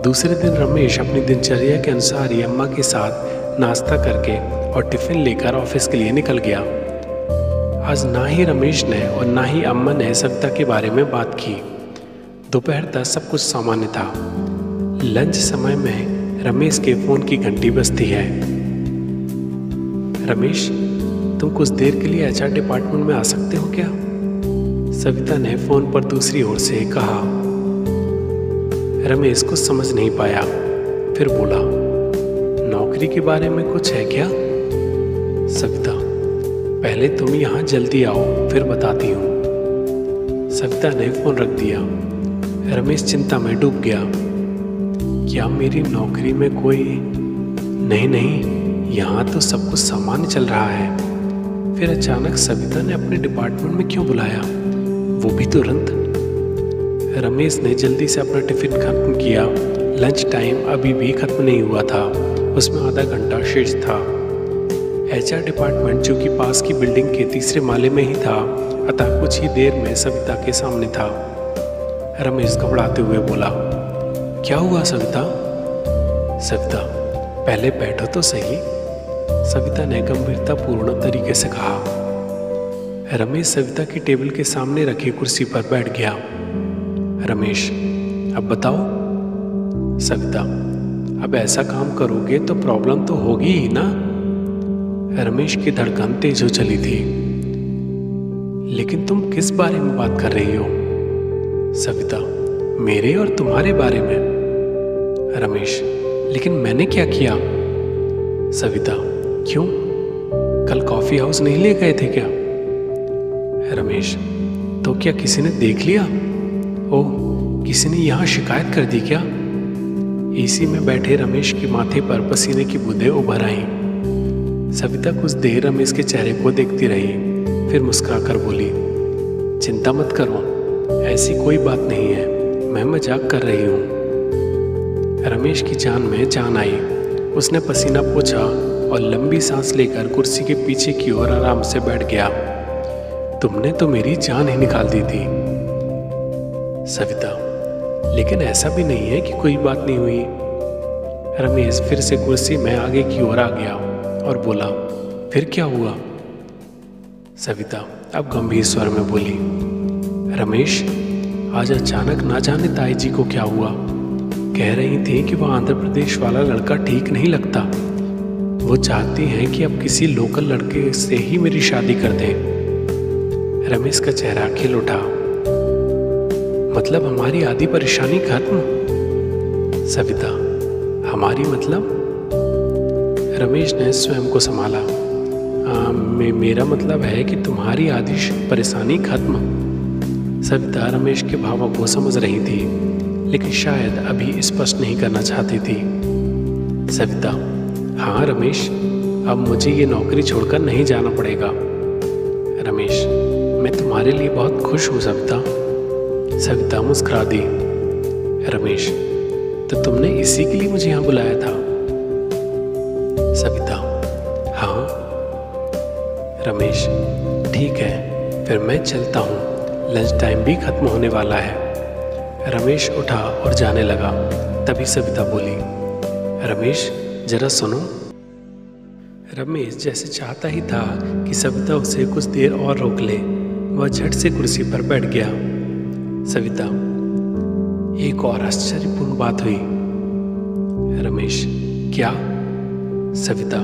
दूसरे दिन रमेश अपनी दिनचर्या के अनुसार ही अम्मा के साथ नाश्ता करके और टिफिन लेकर ऑफिस के लिए निकल गया। आज ना ही रमेश ने और ना ही अम्मा ने सविता के बारे में बात की। दोपहर तक सब कुछ सामान्य था। लंच समय में रमेश के फोन की घंटी बजती है। रमेश, तुम कुछ देर के लिए एचआर डिपार्टमेंट में आ सकते हो क्या? सविता ने फोन पर दूसरी ओर से कहा। रमेश कुछ समझ नहीं पाया, फिर बोला, नौकरी के बारे में कुछ है क्या? सविता, पहले तुम यहाँ जल्दी आओ, फिर बताती हूँ। सविता ने फोन रख दिया। रमेश चिंता में डूब गया। क्या मेरी नौकरी में कोई? नहीं, यहाँ तो सब कुछ सामान्य चल रहा है। फिर अचानक सविता ने अपने डिपार्टमेंट में क्यों बुलाया, वो भी तुरंत? रमेश ने जल्दी से अपना टिफिन खत्म किया। लंच टाइम अभी भी खत्म नहीं हुआ था, उसमें आधा घंटा शेष था। एचआर डिपार्टमेंट जो कि पास की बिल्डिंग के तीसरे माले में ही था, अतः कुछ ही देर में सविता के सामने था। रमेश घबराते हुए बोला, क्या हुआ सविता? सविता, पहले बैठो तो सही। सविता ने गंभीरतापूर्ण तरीके से कहा। रमेश सविता की टेबल के सामने रखी कुर्सी पर बैठ गया। रमेश, अब बताओ। सविता, अब ऐसा काम करोगे तो प्रॉब्लम तो होगी ही ना। रमेश की धड़कन तेज हो चली थी। लेकिन तुम किस बारे में बात कर रही हो? सविता, मेरे और तुम्हारे बारे में। रमेश, लेकिन मैंने क्या किया? सविता, क्यों? कल कॉफी हाउस नहीं ले गए थे क्या? रमेश, तो क्या किसी ने देख लिया? ओह, किसी ने यहाँ शिकायत कर दी क्या? एसी में बैठे रमेश के माथे पर पसीने की बूंदें उभर आईं। सविता कुछ देर रमेश के चेहरे को देखती रही, फिर मुस्कुराकर बोली, चिंता मत करो, ऐसी कोई बात नहीं है, मैं मजाक कर रही हूँ। रमेश की जान में जान आई। उसने पसीना पोंछा और लंबी सांस लेकर कुर्सी के पीछे की ओर आराम से बैठ गया। तुमने तो मेरी जान ही निकाल दी थी। सविता, लेकिन ऐसा भी नहीं है कि कोई बात नहीं हुई। रमेश फिर से कुर्सी में आगे की ओर आ गया और बोला, फिर क्या हुआ? सविता अब गंभीर स्वर में बोली, रमेश, आज अचानक ना जाने ताई जी को क्या हुआ। कह रही थी कि वह आंध्र प्रदेश वाला लड़का ठीक नहीं लगता। वो चाहती हैं कि अब किसी लोकल लड़के से ही मेरी शादी कर दें। रमेश का चेहरा खिल उठा। मतलब हमारी आधी परेशानी खत्म? सविता, हमारी मतलब? रमेश ने स्वयं को संभाला। मेरा मतलब है कि तुम्हारी आधी परेशानी खत्म। सविता रमेश के भावों को समझ रही थी, लेकिन शायद अभी स्पष्ट नहीं करना चाहती थी। सविता, हाँ रमेश, अब मुझे ये नौकरी छोड़कर नहीं जाना पड़ेगा। रमेश, मैं तुम्हारे लिए बहुत खुश हूँ सविता। सविता मुस्कुरा दी। रमेश, तो तुमने इसी के लिए मुझे यहाँ बुलाया था? सविता, हाँ। रमेश, ठीक है, फिर मैं चलता हूँ, लंच टाइम भी खत्म होने वाला है। रमेश उठा और जाने लगा। तभी सविता बोली, रमेश जरा सुनो। रमेश जैसे चाहता ही था कि सविता उसे कुछ देर और रोक ले, वह झट से कुर्सी पर बैठ गया। सविता, एक और आश्चर्यपूर्ण बात हुई। रमेश, क्या? सविता,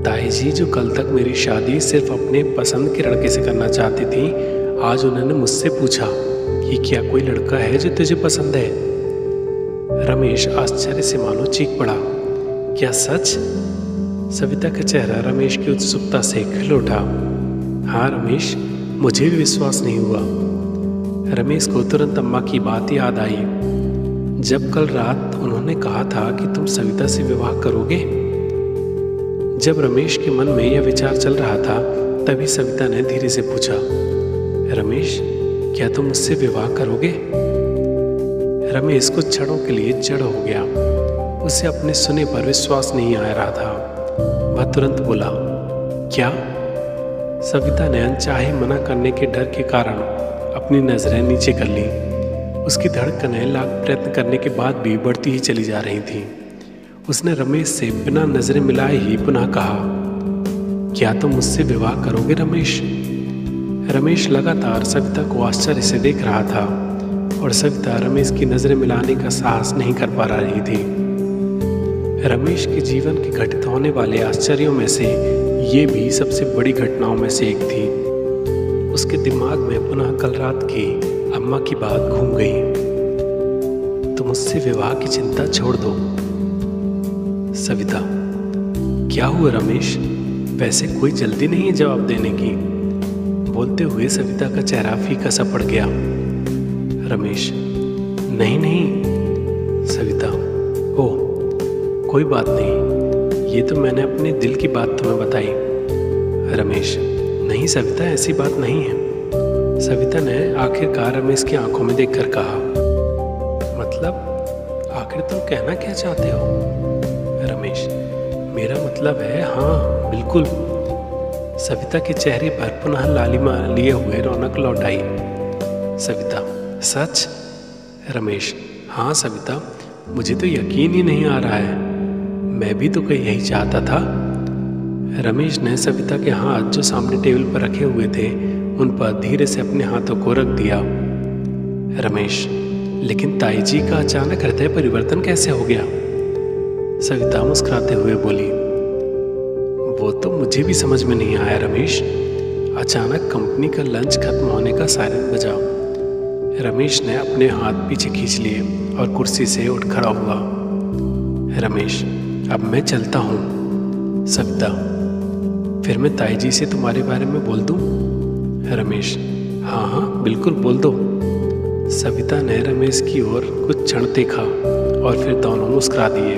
ताई जी जो कल तक मेरी शादी सिर्फ अपने पसंद के लड़के से करना चाहती थी, आज उन्होंने मुझसे पूछा कि क्या कोई लड़का है जो तुझे पसंद है। रमेश आश्चर्य से मानो चीख पड़ा। क्या सच? सविता का चेहरा रमेश की उत्सुकता से खिल उठा। हाँ रमेश, मुझे भी विश्वास नहीं हुआ। रमेश को तुरंत अम्मा की बात याद आई, जब कल रात उन्होंने कहा था कि तुम सविता से विवाह करोगे। जब रमेश के मन में यह विचार चल रहा था, तभी सविता ने धीरे से पूछा, रमेश, क्या तुम मुझसे विवाह करोगे? रमेश कुछ क्षणों के लिए जड़ हो गया। उसे अपने सुने पर विश्वास नहीं आ रहा था। वह तुरंत बोला, क्या? सविता ने अनचाहे मना करने के डर के कारण अपनी नजरें नीचे कर ली। उसकी धड़कनें लाख प्रयत्न करने के बाद भी बढ़ती ही चली जा रही थीं। उसने रमेश से बिना नजरें मिलाए ही पुनः कहा, क्या तुम मुझसे विवाह करोगे रमेश? रमेश लगातार सविता को आश्चर्य से देख रहा था और सविता रमेश की नजरें मिलाने का साहस नहीं कर पा रही थी। रमेश के जीवन के घटित होने वाले आश्चर्यों में से ये भी सबसे बड़ी घटनाओं में से एक थी। उसके दिमाग में पुनः कल रात की अम्मा की बात घूम गई। तुम मुझसे विवाह की चिंता छोड़ दो। सविता, क्या हुआ रमेश? वैसे कोई जल्दी नहीं है जवाब देने की। बोलते हुए सविता का चेहरा फीका सा पड़ गया। रमेश, नहीं नहीं। सविता, ओह कोई बात नहीं, ये तो मैंने अपने दिल की बात तुम्हें बताई। रमेश, नहीं सविता, ऐसी बात नहीं है। सविता ने आखिरकार रमेश की आंखों में देखकर कहा, मतलब आखिर तुम कहना क्या चाहते हो? रमेश, मेरा मतलब है हाँ बिल्कुल। सविता के चेहरे पर पुनः लालिमा लिए हुए रौनक लौट आई। सविता, सच? रमेश, हाँ सविता, मुझे तो यकीन ही नहीं आ रहा है। मैं भी तो कहीं यही चाहता था। रमेश ने सविता के हाथ जो सामने टेबल पर रखे हुए थे उन पर धीरे से अपने हाथों को रख दिया। रमेश, लेकिन ताई जी का अचानक हृदय परिवर्तन कैसे हो गया? सविता मुस्कुराते हुए बोली, वो तो मुझे भी समझ में नहीं आया रमेश। अचानक कंपनी का लंच खत्म होने का सायरन बजा। रमेश ने अपने हाथ पीछे खींच लिए और कुर्सी से उठ खड़ा हुआ। रमेश, अब मैं चलता हूँ। सविता, फिर मैं ताई जी से तुम्हारे बारे में बोल दूँ? रमेश, हाँ हाँ बिल्कुल बोल दो। सविता ने रमेश की ओर कुछ क्षण देखा और फिर दोनों मुस्कुरा दिए।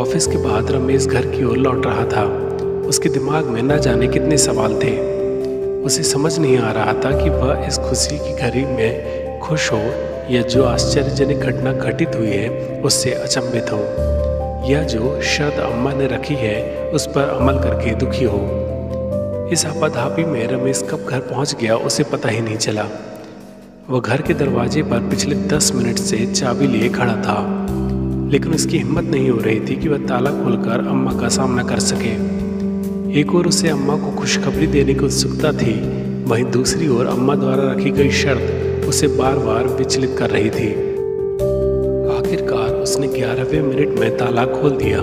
ऑफिस के बाद रमेश घर की ओर लौट रहा था। उसके दिमाग में न जाने कितने सवाल थे। उसे समझ नहीं आ रहा था कि वह इस खुशी की घड़ी में खुश हो या जो आश्चर्यजनक घटना घटित हुई है उससे अचंभित हो, या जो शर्त अम्मा ने रखी है उस पर अमल करके दुखी हो। इस आपाधापी में रमेश कब घर पहुंच गया उसे पता ही नहीं चला। वह घर के दरवाजे पर पिछले 10 मिनट से चाबी लिए खड़ा था, लेकिन उसकी हिम्मत नहीं हो रही थी कि वह ताला खोलकर अम्मा का सामना कर सके। एक ओर उसे अम्मा को खुशखबरी देने की उत्सुकता थी, वहीं दूसरी ओर अम्मा द्वारा रखी गई शर्त उसे बार बार विचलित कर रही थी। आखिरकार उसने 11वें मिनट में ताला खोल दिया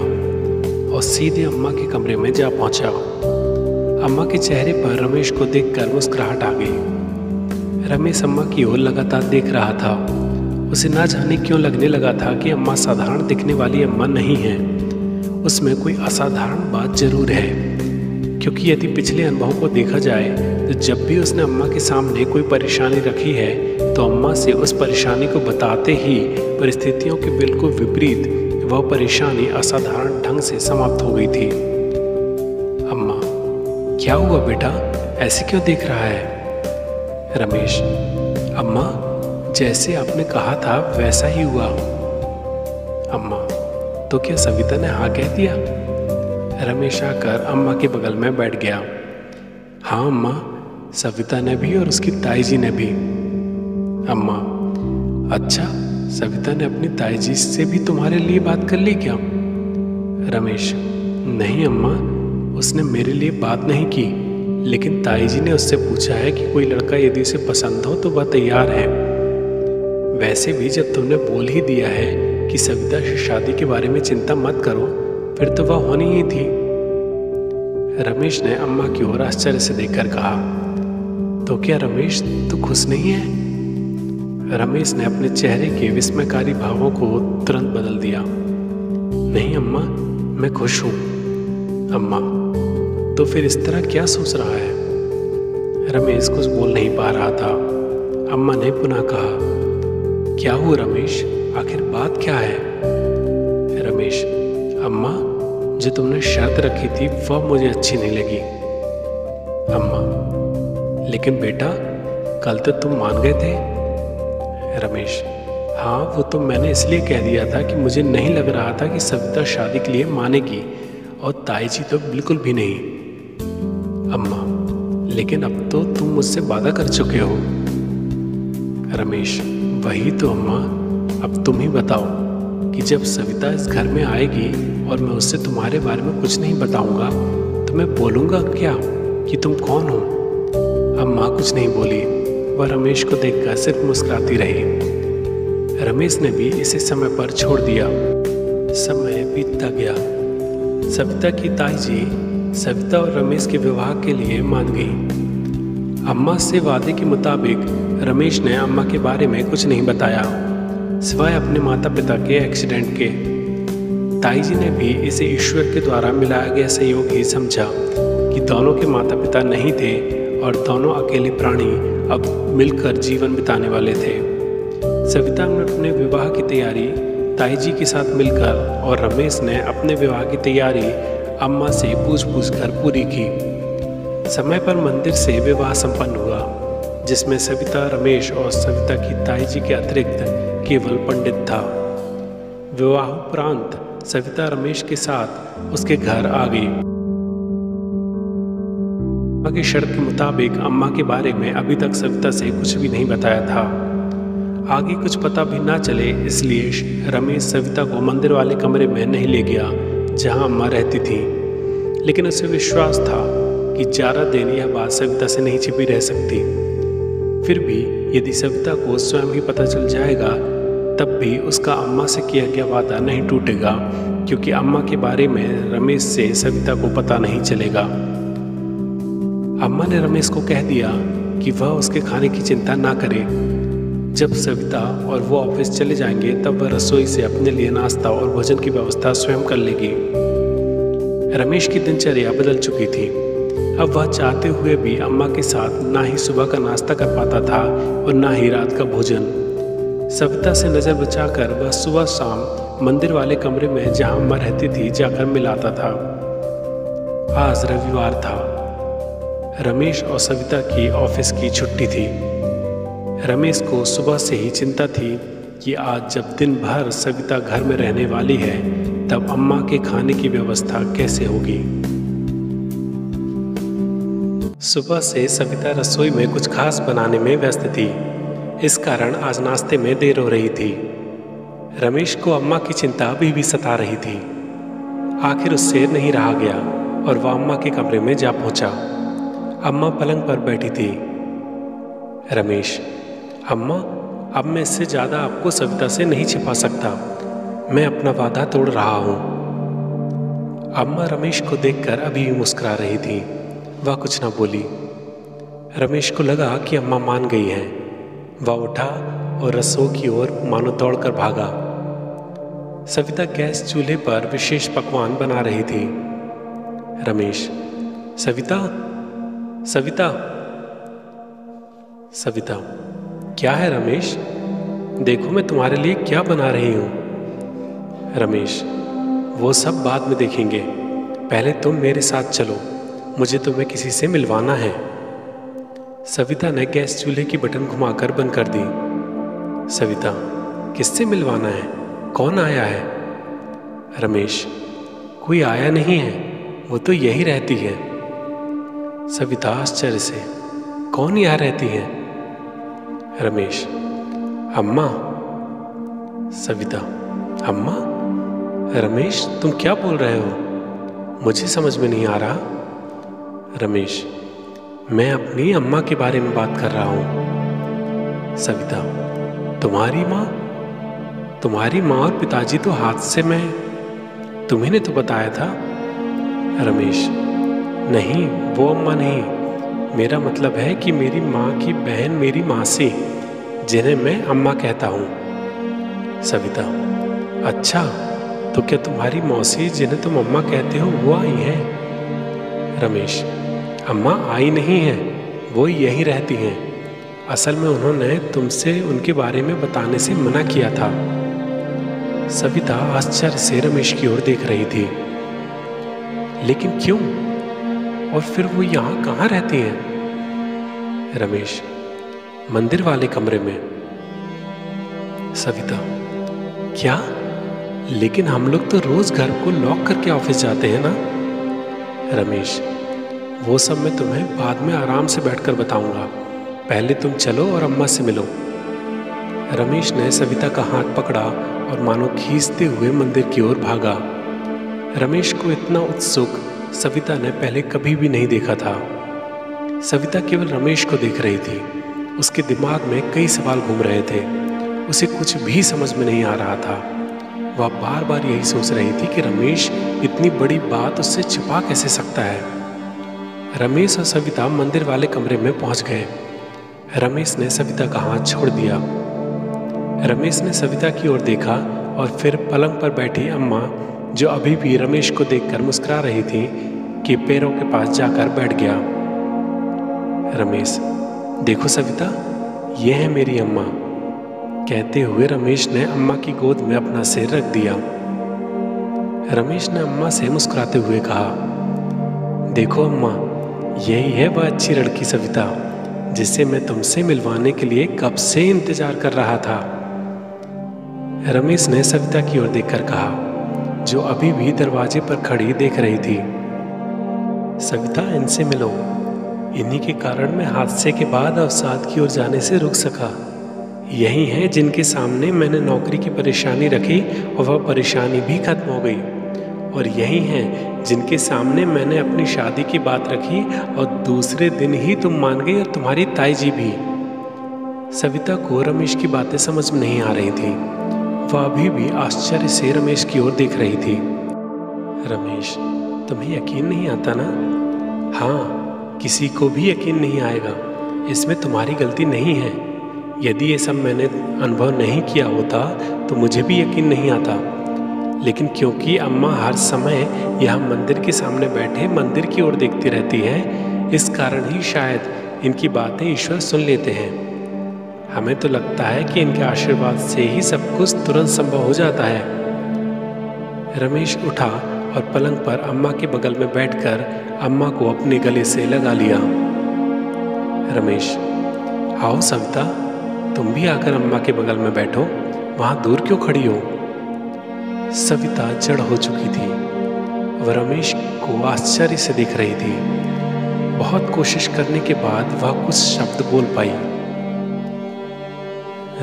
और सीधे अम्मा के कमरे में जा पहुंचा। अम्मा के चेहरे पर रमेश को देखकर मुस्कुराहट आ गई। रमेश अम्मा की ओर लगातार देख रहा था। उसे ना जाने क्यों लगने लगा था कि अम्मा साधारण दिखने वाली अम्मा नहीं है, उसमें कोई असाधारण बात जरूर है। क्योंकि यदि पिछले अनुभव को देखा जाए तो जब भी उसने अम्मा के सामने कोई परेशानी रखी है तो अम्मा से उस परेशानी को बताते ही परिस्थितियों के बिल्कुल विपरीत वह परेशानी असाधारण ढंग से समाप्त हो गई थी। अम्मा, क्या हुआ बेटा, ऐसे क्यों देख रहा है? रमेश, अम्मा, जैसे आपने कहा था वैसा ही हुआ। अम्मा, तो क्या सविता ने हाँ कह दिया? रमेश आकर अम्मा के बगल में बैठ गया। हाँ अम्मा, सविता ने भी और उसकी ताई जी ने भी। अम्मा, अच्छा, सविता ने अपनी ताई जी से भी तुम्हारे लिए बात कर ली क्या? रमेश, नहीं अम्मा, उसने मेरे लिए बात नहीं की, लेकिन ताई जी ने उससे पूछा है कि कोई लड़का यदि उसे पसंद हो तो वह तैयार है। वैसे भी जब तुमने बोल ही दिया है कि सविता से शादी के बारे में चिंता मत करो, फिर तो वह होनी ही थी। रमेश ने अम्मा की ओर आश्चर्य से देखकर कहा, तो क्या रमेश तू खुश नहीं है? रमेश ने अपने चेहरे के विस्मयकारी भावों को तुरंत बदल दिया। नहीं अम्मा, मैं खुश हूँ। अम्मा, तो फिर इस तरह क्या सोच रहा है? रमेश कुछ बोल नहीं पा रहा था। अम्मा ने पुनः कहा, क्या हुआ रमेश, आखिर बात क्या है? रमेश, अम्मा, जो तुमने शर्त रखी थी वह मुझे अच्छी नहीं लगी। अम्मा, लेकिन बेटा कल तो तुम मान गए थे। रमेश, हाँ वो तो मैंने इसलिए कह दिया था कि मुझे नहीं लग रहा था कि सविता शादी के लिए मानेगी, और ताई जी तो बिल्कुल भी नहीं। अम्मा, लेकिन अब तो तुम मुझसे वादा कर चुके हो। रमेश, वही तो अम्मा, अब तुम ही बताओ कि जब सविता इस घर में आएगी और मैं उससे तुम्हारे बारे में कुछ नहीं बताऊंगा तो मैं बोलूँगा क्या कि तुम कौन हो? अम्मा कुछ नहीं बोली, वह रमेश को देखकर सिर्फ मुस्कुराती रही। रमेश ने भी इसे समय पर छोड़ दिया। समय बीतता गया। सविता की ताई जी सविता और रमेश के विवाह के लिए मान गई। अम्मा से वादे के मुताबिक रमेश ने अम्मा के बारे में कुछ नहीं बताया, सिवाय अपने माता पिता के एक्सीडेंट के। ताई जी ने भी इसे ईश्वर के द्वारा मिलाया गया सहयोग ही समझा कि दोनों के माता पिता नहीं थे और दोनों अकेले प्राणी अब मिलकर जीवन बिताने वाले थे। सविता ने अपने विवाह की तैयारी ताई जी के साथ मिलकर और रमेश ने अपने विवाह की तैयारी अम्मा से पूछ कर पूरी की। समय पर मंदिर से विवाह संपन्न हुआ, जिसमें सविता, रमेश और सविता की ताई जी के अतिरिक्त केवल पंडित था। विवाह उपरांत सविता रमेश के साथ उसके घर आ गई। अम्मा की शर्त के मुताबिक अम्मा के बारे में अभी तक सविता से कुछ भी नहीं बताया था। आगे कुछ पता भी ना चले इसलिए रमेश सविता को मंदिर वाले कमरे में नहीं ले गया जहां अम्मा रहती थी, लेकिन उसे विश्वास था कि ज़्यादा दिन यह बात सविता से नहीं छिपी रह सकती। फिर भी यदि सविता को स्वयं ही पता चल जाएगा तब भी उसका अम्मा से किया गया वादा नहीं टूटेगा, क्योंकि अम्मा के बारे में रमेश से सविता को पता नहीं चलेगा। अम्मा ने रमेश को कह दिया कि वह उसके खाने की चिंता ना करे। जब सविता और वो ऑफिस चले जाएंगे तब वह रसोई से अपने लिए नाश्ता और भोजन की व्यवस्था स्वयं कर लेगी। रमेश की दिनचर्या बदल चुकी थी। अब वह चाहते हुए भी अम्मा के साथ ना ही सुबह का नाश्ता कर पाता था और ना ही रात का भोजन। सविता से नज़र बचाकर वह सुबह शाम मंदिर वाले कमरे में जहां अम्मा रहती थी जाकर मिलाता था। आज रविवार था। रमेश और सविता की ऑफिस की छुट्टी थी। रमेश को सुबह से ही चिंता थी कि आज जब दिन भर सविता घर में रहने वाली है तब अम्मा के खाने की व्यवस्था कैसे होगी। सुबह से सविता रसोई में कुछ खास बनाने में व्यस्त थी, इस कारण आज नाश्ते में देर हो रही थी। रमेश को अम्मा की चिंता अभी भी सता रही थी। आखिर उससे नहीं रहा गया और वह अम्मा के कमरे में जा पहुंचा। अम्मा पलंग पर बैठी थी। रमेश, अम्मा, अब मैं इससे ज़्यादा आपको सविता से नहीं छिपा सकता। मैं अपना वादा तोड़ रहा हूँ। अम्मा रमेश को देखकर अभी भी मुस्कुरा रही थी। वह कुछ न बोली। रमेश को लगा कि अम्मा मान गई हैं। वह उठा और रसोई की ओर मानो दौड़कर भागा। सविता गैस चूल्हे पर विशेष पकवान बना रही थी। रमेश, सविता, सविता, सविता, क्या है रमेश? देखो मैं तुम्हारे लिए क्या बना रही हूँ। रमेश, वो सब बाद में देखेंगे, पहले तुम मेरे साथ चलो, मुझे तुम्हें किसी से मिलवाना है। सविता ने गैस चूल्हे की बटन घुमाकर बंद कर दी। सविता, किससे मिलवाना है? कौन आया है? रमेश, कोई आया नहीं है, वो तो यही रहती है। सविता आश्चर्य से, कौन यहाँ रहती है? रमेश, अम्मा। सविता, अम्मा? रमेश, तुम क्या बोल रहे हो? मुझे समझ में नहीं आ रहा। रमेश, मैं अपनी अम्मा के बारे में बात कर रहा हूँ। सविता, तुम्हारी माँ? तुम्हारी माँ और पिताजी तो हादसे में, तुम्ही ने तो बताया था। रमेश, नहीं, वो अम्मा नहीं, मेरा मतलब है कि मेरी माँ की बहन, मेरी मासी। जिन्हें मैं अम्मा कहता हूँ। सविता, अच्छा, तो क्या तुम्हारी मौसी जिन्हें तुम अम्मा कहते हो वो आई हैं? रमेश, अम्मा आई नहीं है, वो यहीं रहती हैं। असल में उन्होंने तुमसे उनके बारे में बताने से मना किया था। सविता आश्चर्य से रमेश की ओर देख रही थी। लेकिन क्यों? और फिर वो यहाँ कहाँ रहती हैं? रमेश, मंदिर वाले कमरे में। सविता, क्या? लेकिन हम लोग तो रोज घर को लॉक करके ऑफिस जाते हैं ना? रमेश, वो सब मैं तुम्हें बाद में आराम से बैठकर बताऊंगा, पहले तुम चलो और अम्मा से मिलो। रमेश ने सविता का हाथ पकड़ा और मानो खींचते हुए मंदिर की ओर भागा। रमेश को इतना उत्सुक सविता ने पहले कभी भी नहीं देखा था। सविता केवल रमेश को देख रही थी। उसके दिमाग में कई सवाल घूम रहे थे। उसे कुछ भी समझ में नहीं आ रहा था। वह बार बार यही सोच रही थी कि रमेश इतनी बड़ी बात उससे छिपा कैसे सकता है। रमेश और सविता मंदिर वाले कमरे में पहुंच गए। रमेश ने सविता का हाथ छोड़ दिया। रमेश ने सविता की ओर देखा और फिर पलंग पर बैठी अम्मा, जो अभी भी रमेश को देखकर मुस्कुरा रही थी, के पैरों के पास जाकर बैठ गया। रमेश, देखो सविता, ये है मेरी अम्मा। कहते हुए रमेश ने अम्मा की गोद में अपना सिर रख दिया। रमेश ने अम्मा से मुस्कुराते हुए कहा, देखो अम्मा, यही है वह अच्छी लड़की सविता, जिसे मैं तुमसे मिलवाने के लिए कब से इंतजार कर रहा था। रमेश ने सविता की ओर देखकर कहा, जो अभी भी दरवाजे पर खड़ी देख रही थी। सविता, इनसे मिलो। इन्हीं के कारण मैं हादसे के बाद अवसाद की ओर जाने से रुक सका। यही हैं जिनके सामने मैंने नौकरी की परेशानी रखी और वह परेशानी भी खत्म हो गई। और यही हैं जिनके सामने मैंने अपनी शादी की बात रखी और दूसरे दिन ही तुम मान गई और तुम्हारी ताई जी भी। सविता को रमेश की बातें समझ में नहीं आ रही थी। वह अभी भी आश्चर्य से रमेश की ओर देख रही थी। रमेश, तुम्हें यकीन नहीं आता ना? हाँ, किसी को भी यकीन नहीं आएगा। इसमें तुम्हारी गलती नहीं है। यदि ये सब मैंने अनुभव नहीं किया होता तो मुझे भी यकीन नहीं आता। लेकिन क्योंकि अम्मा हर समय यहाँ मंदिर के सामने बैठे मंदिर की ओर देखती रहती है, इस कारण ही शायद इनकी बातें ईश्वर सुन लेते हैं। हमें तो लगता है कि इनके आशीर्वाद से ही सब कुछ तुरंत संभव हो जाता है। रमेश उठा और पलंग पर अम्मा के बगल में बैठकर अम्मा को अपने गले से लगा लिया। रमेश, आओ सविता, तुम भी आकर अम्मा के बगल में बैठो। वहां दूर क्यों खड़ी हो? सविता जड़ हो चुकी थी। वह रमेश को आश्चर्य से देख रही थी। बहुत कोशिश करने के बाद वह कुछ शब्द बोल पाई।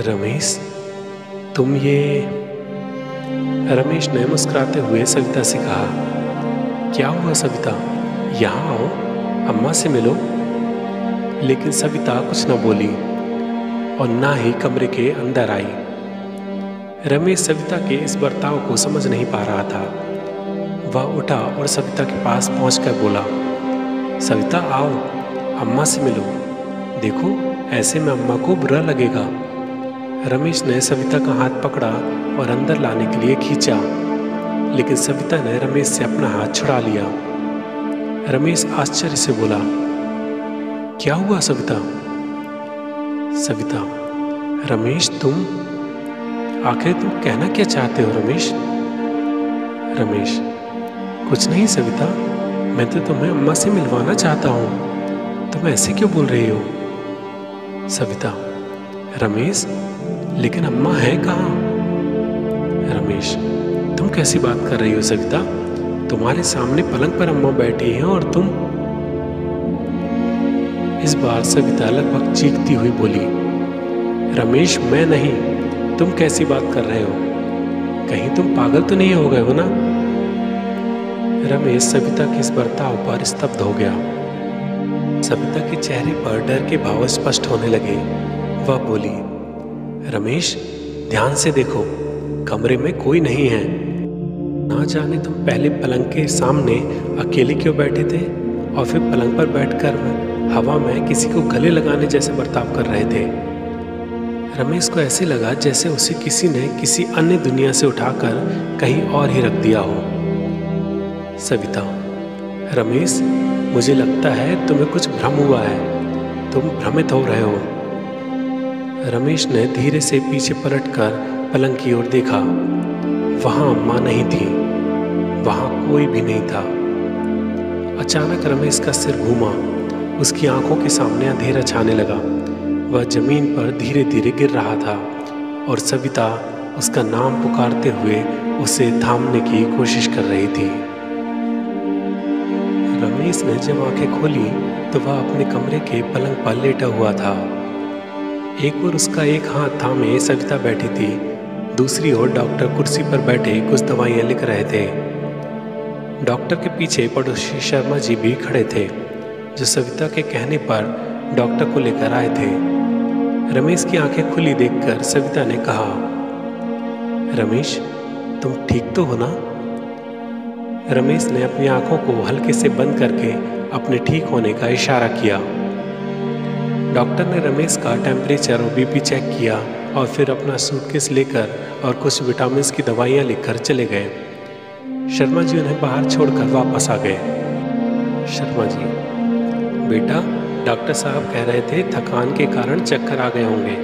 रमेश, तुम ये... रमेश ने मुस्कुराते हुए सविता से कहा, क्या हुआ सविता, यहाँ आओ, अम्मा से मिलो। लेकिन सविता कुछ न बोली और ना ही कमरे के अंदर आई। रमेश सविता के इस बर्ताव को समझ नहीं पा रहा था। वह उठा और सविता के पास पहुंचकर बोला, सविता आओ, अम्मा से मिलो। देखो, ऐसे में अम्मा को बुरा लगेगा। रमेश ने सविता का हाथ पकड़ा और अंदर लाने के लिए खींचा, लेकिन सविता ने रमेश से अपना हाथ छुड़ा लिया। रमेश आश्चर्य से बोला, क्या हुआ सविता? सविता, रमेश तुम... आखिर तुम कहना क्या चाहते हो रमेश? रमेश, कुछ नहीं सविता, मैं तो तुम्हें अम्मा से मिलवाना चाहता हूँ। तुम ऐसे क्यों बोल रही हो? सविता, रमेश, लेकिन अम्मा है कहाँ? रमेश, तुम कैसी बात कर रही हो सविता? तुम्हारे सामने पलंग पर अम्मा बैठी हैं और तुम... इस बार सविता लगभग चीखती हुई बोली, रमेश, मैं नहीं, तुम कैसी बात कर रहे हो? कहीं तुम पागल तो नहीं हो गए हो ना? रमेश सविता के इस बर्ताव पर स्तब्ध हो गया। सविता के चेहरे पर डर के भाव स्पष्ट होने लगे। वह बोली, रमेश, ध्यान से देखो, कमरे में कोई नहीं है। ना जाने तुम पहले पलंग के सामने अकेले क्यों बैठे थे और फिर पलंग पर बैठकर हवा में किसी को गले लगाने जैसे बर्ताव कर रहे थे। रमेश को ऐसे लगा जैसे उसे किसी ने किसी अन्य दुनिया से उठाकर कहीं और ही रख दिया हो। सविता, रमेश, मुझे लगता है तुम्हें कुछ भ्रम हुआ है, तुम भ्रमित हो रहे हो। रमेश ने धीरे से पीछे पलटकर पलंग की ओर देखा। वहां अम्मा नहीं थी, वहां कोई भी नहीं था। अचानक रमेश का सिर घूमा, उसकी आंखों के सामने अंधेरा छाने लगा। वह जमीन पर धीरे धीरे गिर रहा था और सविता उसका नाम पुकारते हुए उसे थामने की कोशिश कर रही थी। रमेश ने जब आंखें खोली तो वह अपने कमरे के पलंग पर लेटा हुआ था। एक ओर उसका एक हाथ थामे सविता बैठी थी, दूसरी ओर डॉक्टर कुर्सी पर बैठे कुछ दवाइयां लिख रहे थे। डॉक्टर के पीछे पड़ोसी शर्मा जी भी खड़े थे, जो सविता के कहने पर डॉक्टर को लेकर आए थे। रमेश की आंखें खुली देखकर सविता ने कहा, रमेश, तुम ठीक तो हो ना? रमेश ने अपनी आंखों को हल्के से बंद करके अपने ठीक होने का इशारा किया। डॉक्टर ने रमेश का टेम्परेचर और बीपी चेक किया और फिर अपना सूटकेस लेकर और कुछ विटामिन की दवाइयां लेकर चले गए। शर्मा जी उन्हें बाहर छोड़कर वापस आ गए। शर्मा जी, बेटा, डॉक्टर साहब कह रहे थे थकान के कारण चक्कर आ गए होंगे,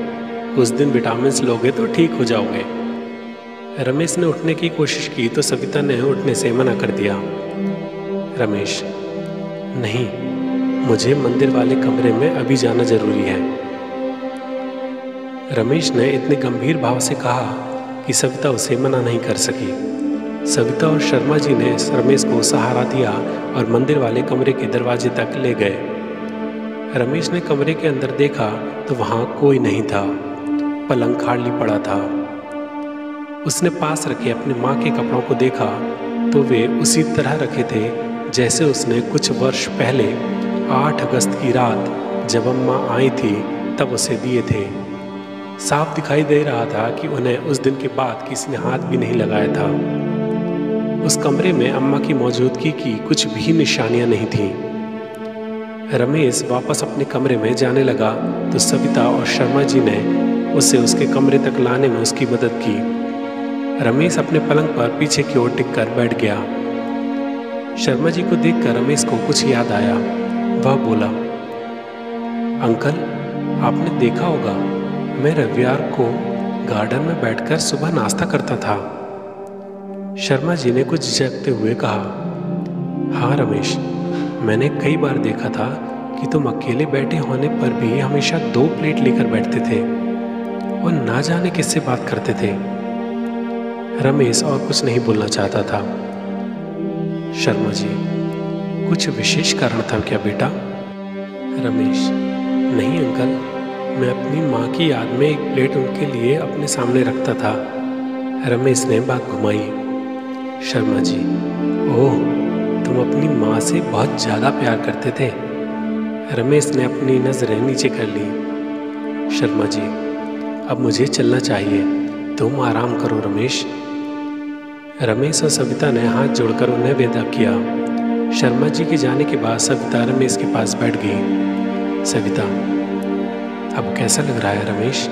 उस दिन विटामिन लोगे तो ठीक हो जाओगे। रमेश ने उठने की कोशिश की तो सविता ने उठने से मना कर दिया। रमेश, नहीं, मुझे मंदिर वाले कमरे में अभी जाना जरूरी है। रमेश ने इतने गंभीर भाव से कहा कि सविता उसे मना नहीं कर सकी। सविता और शर्मा जी ने रमेश को सहारा दिया और मंदिर वाले कमरे के दरवाजे तक ले गए। रमेश ने कमरे के अंदर देखा तो वहां कोई नहीं था, पलंग खाली पड़ा था। उसने पास रखे अपनी माँ के कपड़ों को देखा तो वे उसी तरह रखे थे जैसे उसने कुछ वर्ष पहले 8 अगस्त की रात जब अम्मा आई थी तब उसे दिए थे। साफ दिखाई दे रहा था कि उन्हें उस दिन के बाद किसी ने हाथ भी नहीं लगाया था। उस कमरे में अम्मा की मौजूदगी की कुछ भी निशानियां नहीं थीं। रमेश वापस अपने कमरे में जाने लगा तो सविता और शर्मा जी ने उसे उसके कमरे तक लाने में उसकी मदद की। रमेश अपने पलंग पर पीछे की ओर टिककर बैठ गया। शर्मा जी को देखकर रमेश को कुछ याद आया। वह बोला, अंकल, आपने देखा होगा मैं रविवार को गार्डन में बैठकर सुबह नाश्ता करता था। शर्मा जी ने कुछ झिझकते हुए कहा, हाँ रमेश, मैंने कई बार देखा था कि तुम अकेले बैठे होने पर भी हमेशा 2 प्लेट लेकर बैठते थे और ना जाने किससे बात करते थे। रमेश और कुछ नहीं बोलना चाहता था। शर्मा जी, कुछ विशेष कारण था क्या बेटा? रमेश, नहीं अंकल, मैं अपनी माँ की याद में एक प्लेट उनके लिए अपने सामने रखता था। रमेश ने बात घुमाई। शर्मा जी, ओह, तुम अपनी माँ से बहुत ज़्यादा प्यार करते थे। रमेश ने अपनी नज़रें नीचे कर ली। शर्मा जी, अब मुझे चलना चाहिए, तुम आराम करो रमेश। रमेश और सविता ने हाथ जोड़कर उन्हें विदा किया। शर्मा जी के जाने के बाद सविता रमेश के पास बैठ गई। सविता, अब कैसा लग रहा है रमेश?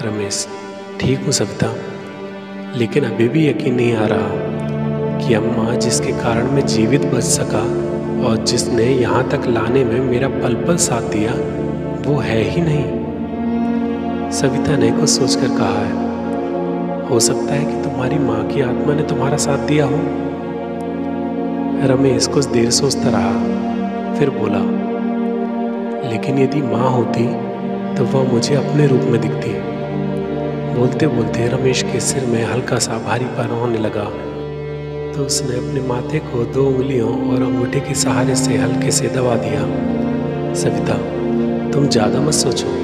रमेश, ठीक हूँ सविता, लेकिन अभी भी यकीन नहीं आ रहा कि अम्मा जिसके कारण मैं जीवित बच सका और जिसने यहाँ तक लाने में मेरा पल पल साथ दिया वो है ही नहीं। सविता ने कुछ सोचकर कहा है, हो सकता है कि तुम्हारी माँ की आत्मा ने तुम्हारा साथ दिया हो। रमेश कुछ देर सोचता रहा, फिर बोला, लेकिन यदि माँ होती तो वह मुझे अपने रूप में दिखती। बोलते बोलते रमेश के सिर में हल्का सा भारीपन होने लगा तो उसने अपने माथे को 2 उंगलियों और अंगूठे के सहारे से हल्के से दबा दिया। सविता, तुम ज़्यादा मत सोचो,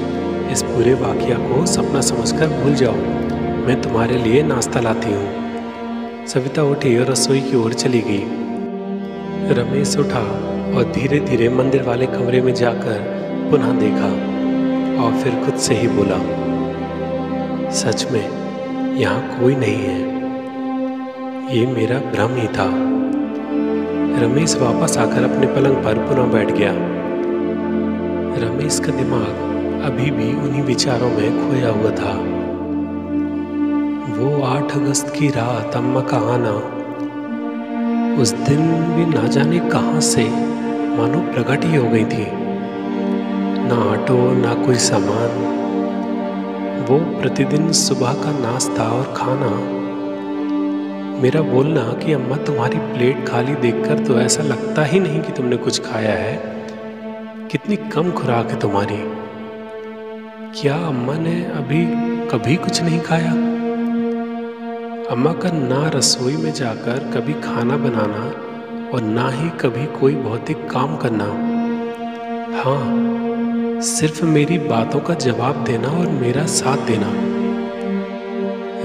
इस पूरे वाकया को सपना समझकर भूल जाओ। मैं तुम्हारे लिए नाश्ता लाती हूँ। सविता उठी और रसोई की ओर चली गई। रमेश उठा और धीरे धीरे मंदिर वाले कमरे में जाकर पुनः देखा और फिर खुद से ही बोला, सच में यहाँ कोई नहीं है, ये मेरा भ्रम ही था। रमेश वापस आकर अपने पलंग पर पुनः बैठ गया। रमेश का दिमाग अभी भी उन्हीं विचारों में खोया हुआ था। वो 8 अगस्त की रात अम्मा का आना उस दिन भी ना जाने कहाँ से मानो प्रकट ही हो गई थी। ना ऑटो, ना कोई सामान। वो प्रतिदिन सुबह का नाश्ता और खाना, मेरा बोलना कि अम्मा तुम्हारी प्लेट खाली देखकर तो ऐसा लगता ही नहीं कि तुमने कुछ खाया है, कितनी कम खुराक है तुम्हारी। क्या अम्मा ने अभी कभी कुछ नहीं खाया? अम्मा का ना रसोई में जाकर कभी खाना बनाना और ना ही कभी कोई भौतिक काम करना। हाँ, सिर्फ मेरी बातों का जवाब देना और मेरा साथ देना।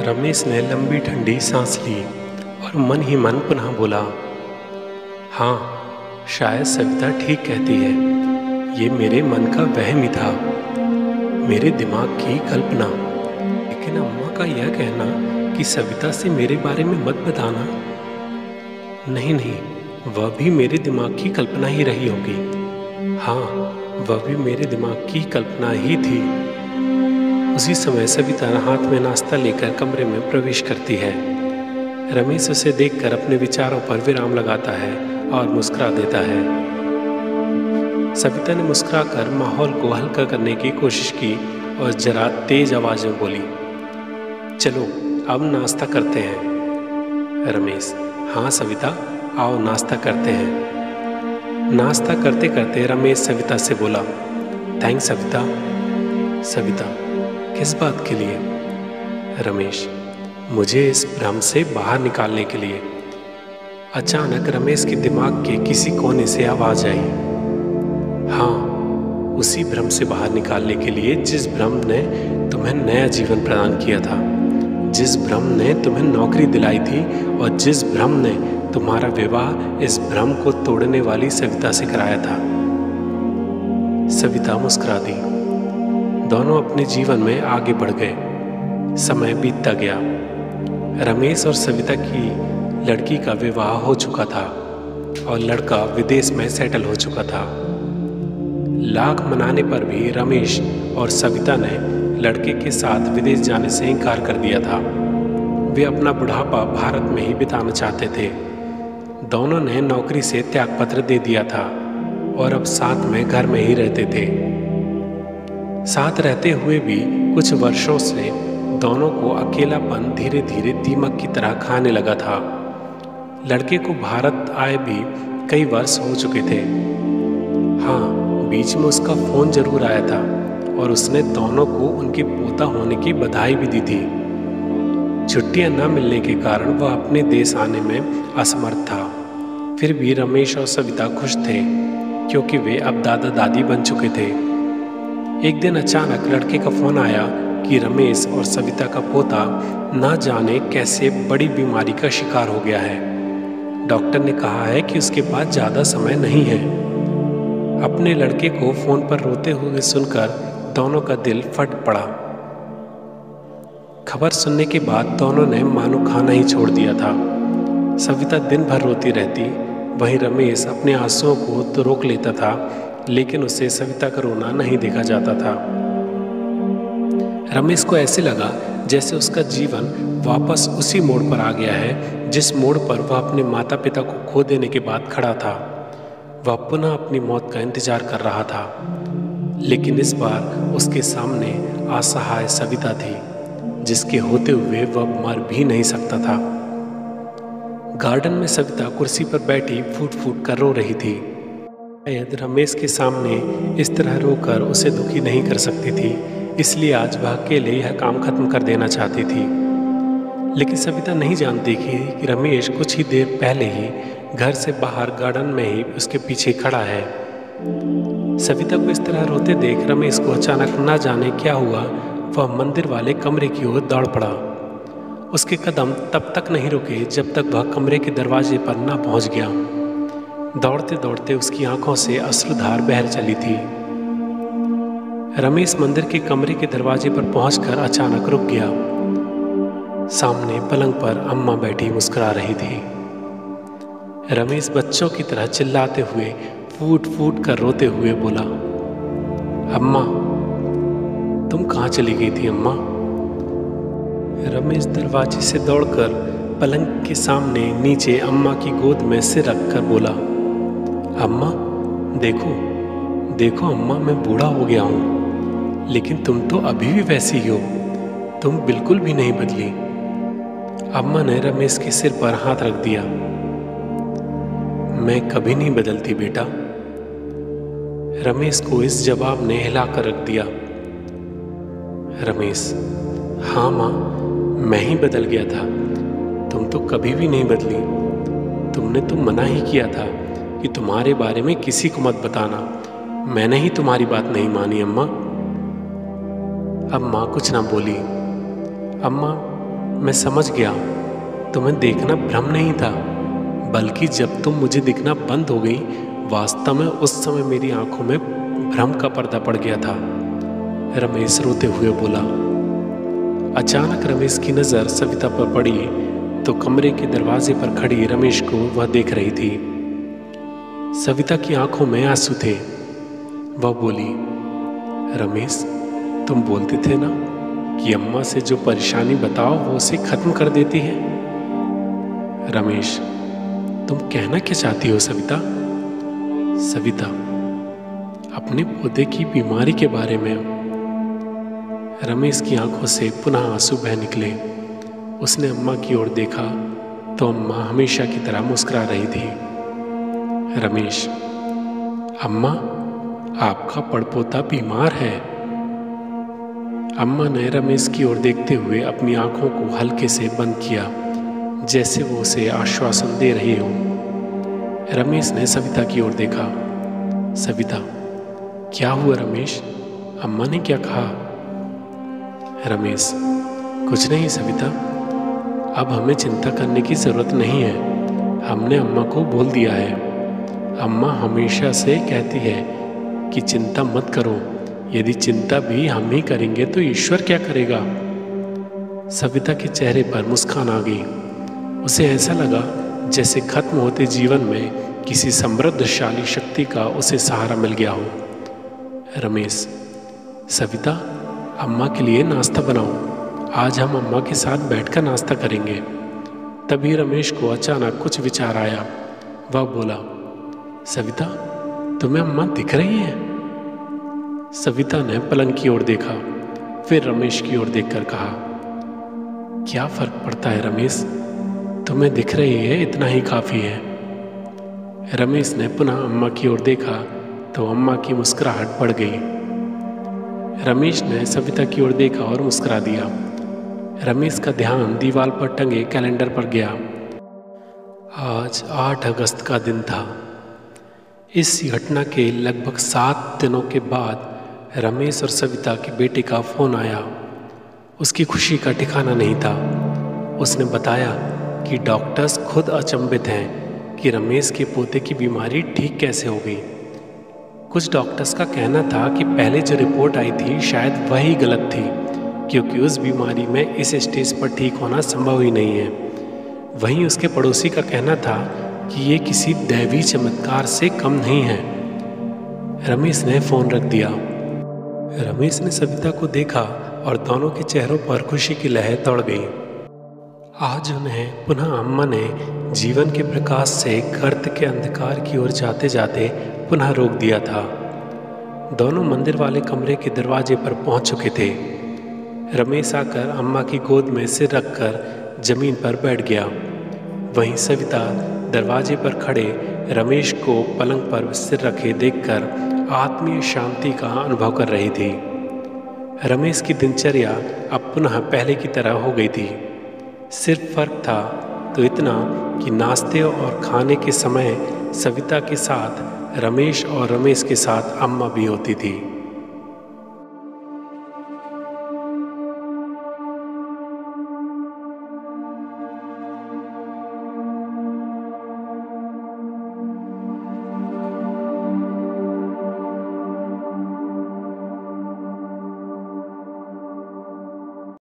रमेश ने लंबी ठंडी सांस ली और मन ही मन पुनः बोला, हाँ, शायद सविता ठीक कहती है। ये मेरे मन का वहम ही था, मेरे दिमाग की कल्पना। लेकिन अम्मा का यह कहना कि सविता से मेरे बारे में मत बताना, नहीं, वह भी मेरे दिमाग की कल्पना ही रही होगी। हाँ, वह भी मेरे दिमाग की कल्पना ही थी। उसी समय सविता हाथ में नाश्ता लेकर कमरे में प्रवेश करती है। रमेश उसे देखकर अपने विचारों पर विराम लगाता है और मुस्कुरा देता है। सविता ने मुस्कुराकर माहौल को हल्का करने की कोशिश की और जरा तेज आवाज में बोली, चलो अब नाश्ता करते हैं। रमेश, हाँ सविता, आओ नाश्ता करते हैं। नाश्ता करते करते रमेश सविता से बोला, थैंक्स सविता। सविता, किस बात के लिए? रमेश, मुझे इस भ्रम से बाहर निकालने के लिए। अचानक रमेश के दिमाग के किसी कोने से आवाज आई, हाँ, उसी भ्रम से बाहर निकालने के लिए जिस भ्रम ने तुम्हें नया जीवन प्रदान किया था, जिस भ्रम ने तुम्हें नौकरी दिलाई थी और जिस भ्रम ने तुम्हारा विवाह इस भ्रम को तोड़ने वाली सविता से कराया था। सविता मुस्कुरा दी। दोनों अपने जीवन में आगे बढ़ गए। समय बीतता गया। रमेश और सविता की लड़की का विवाह हो चुका था और लड़का विदेश में सेटल हो चुका था। लाख मनाने पर भी रमेश और सविता ने लड़के के साथ विदेश जाने से इनकार कर दिया था। वे अपना बुढ़ापा भारत में ही बिताना चाहते थे। दोनों ने नौकरी से त्यागपत्र दे दिया था और अब साथ में घर में ही रहते थे। साथ रहते हुए भी कुछ वर्षों से दोनों को अकेलापन धीरे धीरे दीमक की तरह खाने लगा था। लड़के को भारत आए भी कई वर्ष हो चुके थे। हाँ, बीच में उसका फोन जरूर आया था और उसने दोनों को उनके पोता होने की बधाई भी दी थी। छुट्टियां न मिलने के कारण वह अपने देश आने में असमर्थ था। फिर भी रमेश और सविता खुश थे क्योंकि वे अब दादा दादी बन चुके थे। एक दिन अचानक लड़के का फोन आया कि रमेश और सविता का पोता ना जाने कैसे बड़ी बीमारी का शिकार हो गया है। डॉक्टर ने कहा है कि उसके पास ज़्यादा समय नहीं है। अपने लड़के को फोन पर रोते हुए सुनकर दोनों का दिल फट पड़ा। खबर सुनने के बाद दोनों ने मानो खाना ही छोड़ दिया था। सविता दिन भर रोती रहती, वहीं रमेश अपने आंसुओं को तो रोक लेता था, लेकिन उसे सविता का रोना नहीं देखा जाता था। रमेश को ऐसे लगा जैसे उसका जीवन वापस उसी मोड़ पर आ गया है जिस मोड़ पर वह अपने माता पिता को खो देने के बाद खड़ा था। वह पुनः अपनी मौत का इंतजार कर रहा था, लेकिन इस बार उसके सामने असहाय सविता थी, जिसके होते हुए वह मर भी नहीं सकता था। गार्डन में सविता कुर्सी पर बैठी फूट फूट कर रो रही थी। शायद रमेश के सामने इस तरह रोकर उसे दुखी नहीं कर सकती थी, इसलिए आज वह अकेले यह काम खत्म कर देना चाहती थी। लेकिन सविता नहीं जानती कि रमेश कुछ ही देर पहले ही घर से बाहर गार्डन में ही उसके पीछे खड़ा है। सविता को इस तरह रोते देख रमेश को अचानक ना जाने क्या हुआ, वह मंदिर वाले कमरे की ओर दौड़ पड़ा। उसके कदम तब तक नहीं रुके जब तक वह कमरे के दरवाजे पर ना पहुंच गया। दौड़ते दौड़ते उसकी आंखों से अश्रुधार बह चली थी। रमेश मंदिर के कमरे के दरवाजे पर पहुंचकर अचानक रुक गया। सामने पलंग पर अम्मा बैठी मुस्कुरा रही थी। रमेश बच्चों की तरह चिल्लाते हुए फूट फूट कर रोते हुए बोला, अम्मा, तुम कहाँ चली गई थी अम्मा? रमेश दरवाजे से दौड़कर पलंग के सामने नीचे अम्मा की गोद में सिर रखकर बोला, अम्मा देखो देखो अम्मा, मैं बूढ़ा हो गया हूँ, लेकिन तुम तो अभी भी वैसी ही हो, तुम बिल्कुल भी नहीं बदली। अम्मा ने रमेश के सिर पर हाथ रख दिया। मैं कभी नहीं बदलती बेटा। रमेश को इस जवाब ने हिलाकर रख दिया। रमेश, हाँ माँ, मैं ही बदल गया था, तुम तो कभी भी नहीं बदली। तुमने तो मना ही किया था कि तुम्हारे बारे में किसी को मत बताना। मैंने ही तुम्हारी बात नहीं मानी अम्मा। अब माँ कुछ ना बोली। अम्मा, मैं समझ गया, तुम्हें देखना भ्रम नहीं था, बल्कि जब तुम मुझे दिखना बंद हो गई, वास्तव में उस समय मेरी आंखों में भ्रम का पर्दा पड़ गया था। रमेश रोते हुए बोला। अचानक रमेश की नज़र सविता पर पड़ी तो कमरे के दरवाजे पर खड़ी रमेश को वह देख रही थी। सविता की आंखों में आंसू थे। वह बोली, रमेश, तुम बोलते थे ना कि अम्मा से जो परेशानी बताओ वो उसे खत्म कर देती है। रमेश, तुम कहना क्या चाहती हो सविता? सविता, अपने पोते की बीमारी के बारे में। रमेश की आंखों से पुनः आंसू बह निकले। उसने अम्मा की ओर देखा तो अम्मा हमेशा की तरह मुस्कुरा रही थी। रमेश, अम्मा, आपका पड़पोता बीमार है। अम्मा ने रमेश की ओर देखते हुए अपनी आंखों को हल्के से बंद किया, जैसे वो उसे आश्वासन दे रही हो। रमेश ने सविता की ओर देखा। सविता, क्या हुआ रमेश? अम्मा ने क्या कहा? रमेश, कुछ नहीं सविता, अब हमें चिंता करने की ज़रूरत नहीं है। हमने अम्मा को बोल दिया है। अम्मा हमेशा से कहती है कि चिंता मत करो, यदि चिंता भी हम ही करेंगे तो ईश्वर क्या करेगा? सविता के चेहरे पर मुस्कान आ गई। उसे ऐसा लगा जैसे खत्म होते जीवन में किसी समृद्धशाली शक्ति का उसे सहारा मिल गया हो। रमेश, सविता, अम्मा के लिए नाश्ता बनाओ, आज हम अम्मा के साथ बैठकर नाश्ता करेंगे। तभी रमेश को अचानक कुछ विचार आया। वह बोला, सविता, तुम्हें अम्मा दिख रही है? सविता ने पलंग की ओर देखा, फिर रमेश की ओर देखकर कहा, क्या फर्क पड़ता है रमेश, तुम्हें दिख रही है इतना ही काफ़ी है। रमेश ने पुनः अम्मा की ओर देखा तो अम्मा की मुस्कुराहट बढ़ गई। रमेश ने सविता की ओर देखा और मुस्कुरा दिया। रमेश का ध्यान दीवार पर टंगे कैलेंडर पर गया। आज 8 अगस्त का दिन था। इस घटना के लगभग 7 दिनों के बाद रमेश और सविता के बेटे का फ़ोन आया। उसकी खुशी का ठिकाना नहीं था। उसने बताया कि डॉक्टर्स खुद अचंभित हैं कि रमेश के पोते की बीमारी ठीक कैसे हो गई। कुछ डॉक्टर्स का कहना था कि पहले जो रिपोर्ट आई थी शायद वही गलत थी, क्योंकि उस बीमारी में इस स्टेज पर ठीक होना संभव ही नहीं है। वहीं उसके पड़ोसी का कहना था कि ये किसी दैवी चमत्कार से कम नहीं है। रमेश ने फ़ोन रख दिया। रमेश ने सविता को देखा और दोनों के चेहरों पर खुशी की लहर दौड़ गई। आज उन्हें पुनः अम्मा ने जीवन के प्रकाश से गर्त के अंधकार की ओर जाते जाते पुनः रोक दिया था। दोनों मंदिर वाले कमरे के दरवाजे पर पहुंच चुके थे। रमेश आकर अम्मा की गोद में सिर रखकर जमीन पर बैठ गया। वहीं सविता दरवाजे पर खड़े रमेश को पलंग पर सिर रखे देखकर आत्मीय शांति का अनुभव कर रही थी। रमेश की दिनचर्या अब पुनः पहले की तरह हो गई थी। सिर्फ फर्क था तो इतना कि नाश्ते और खाने के समय सविता के साथ रमेश और रमेश के साथ अम्मा भी होती थी।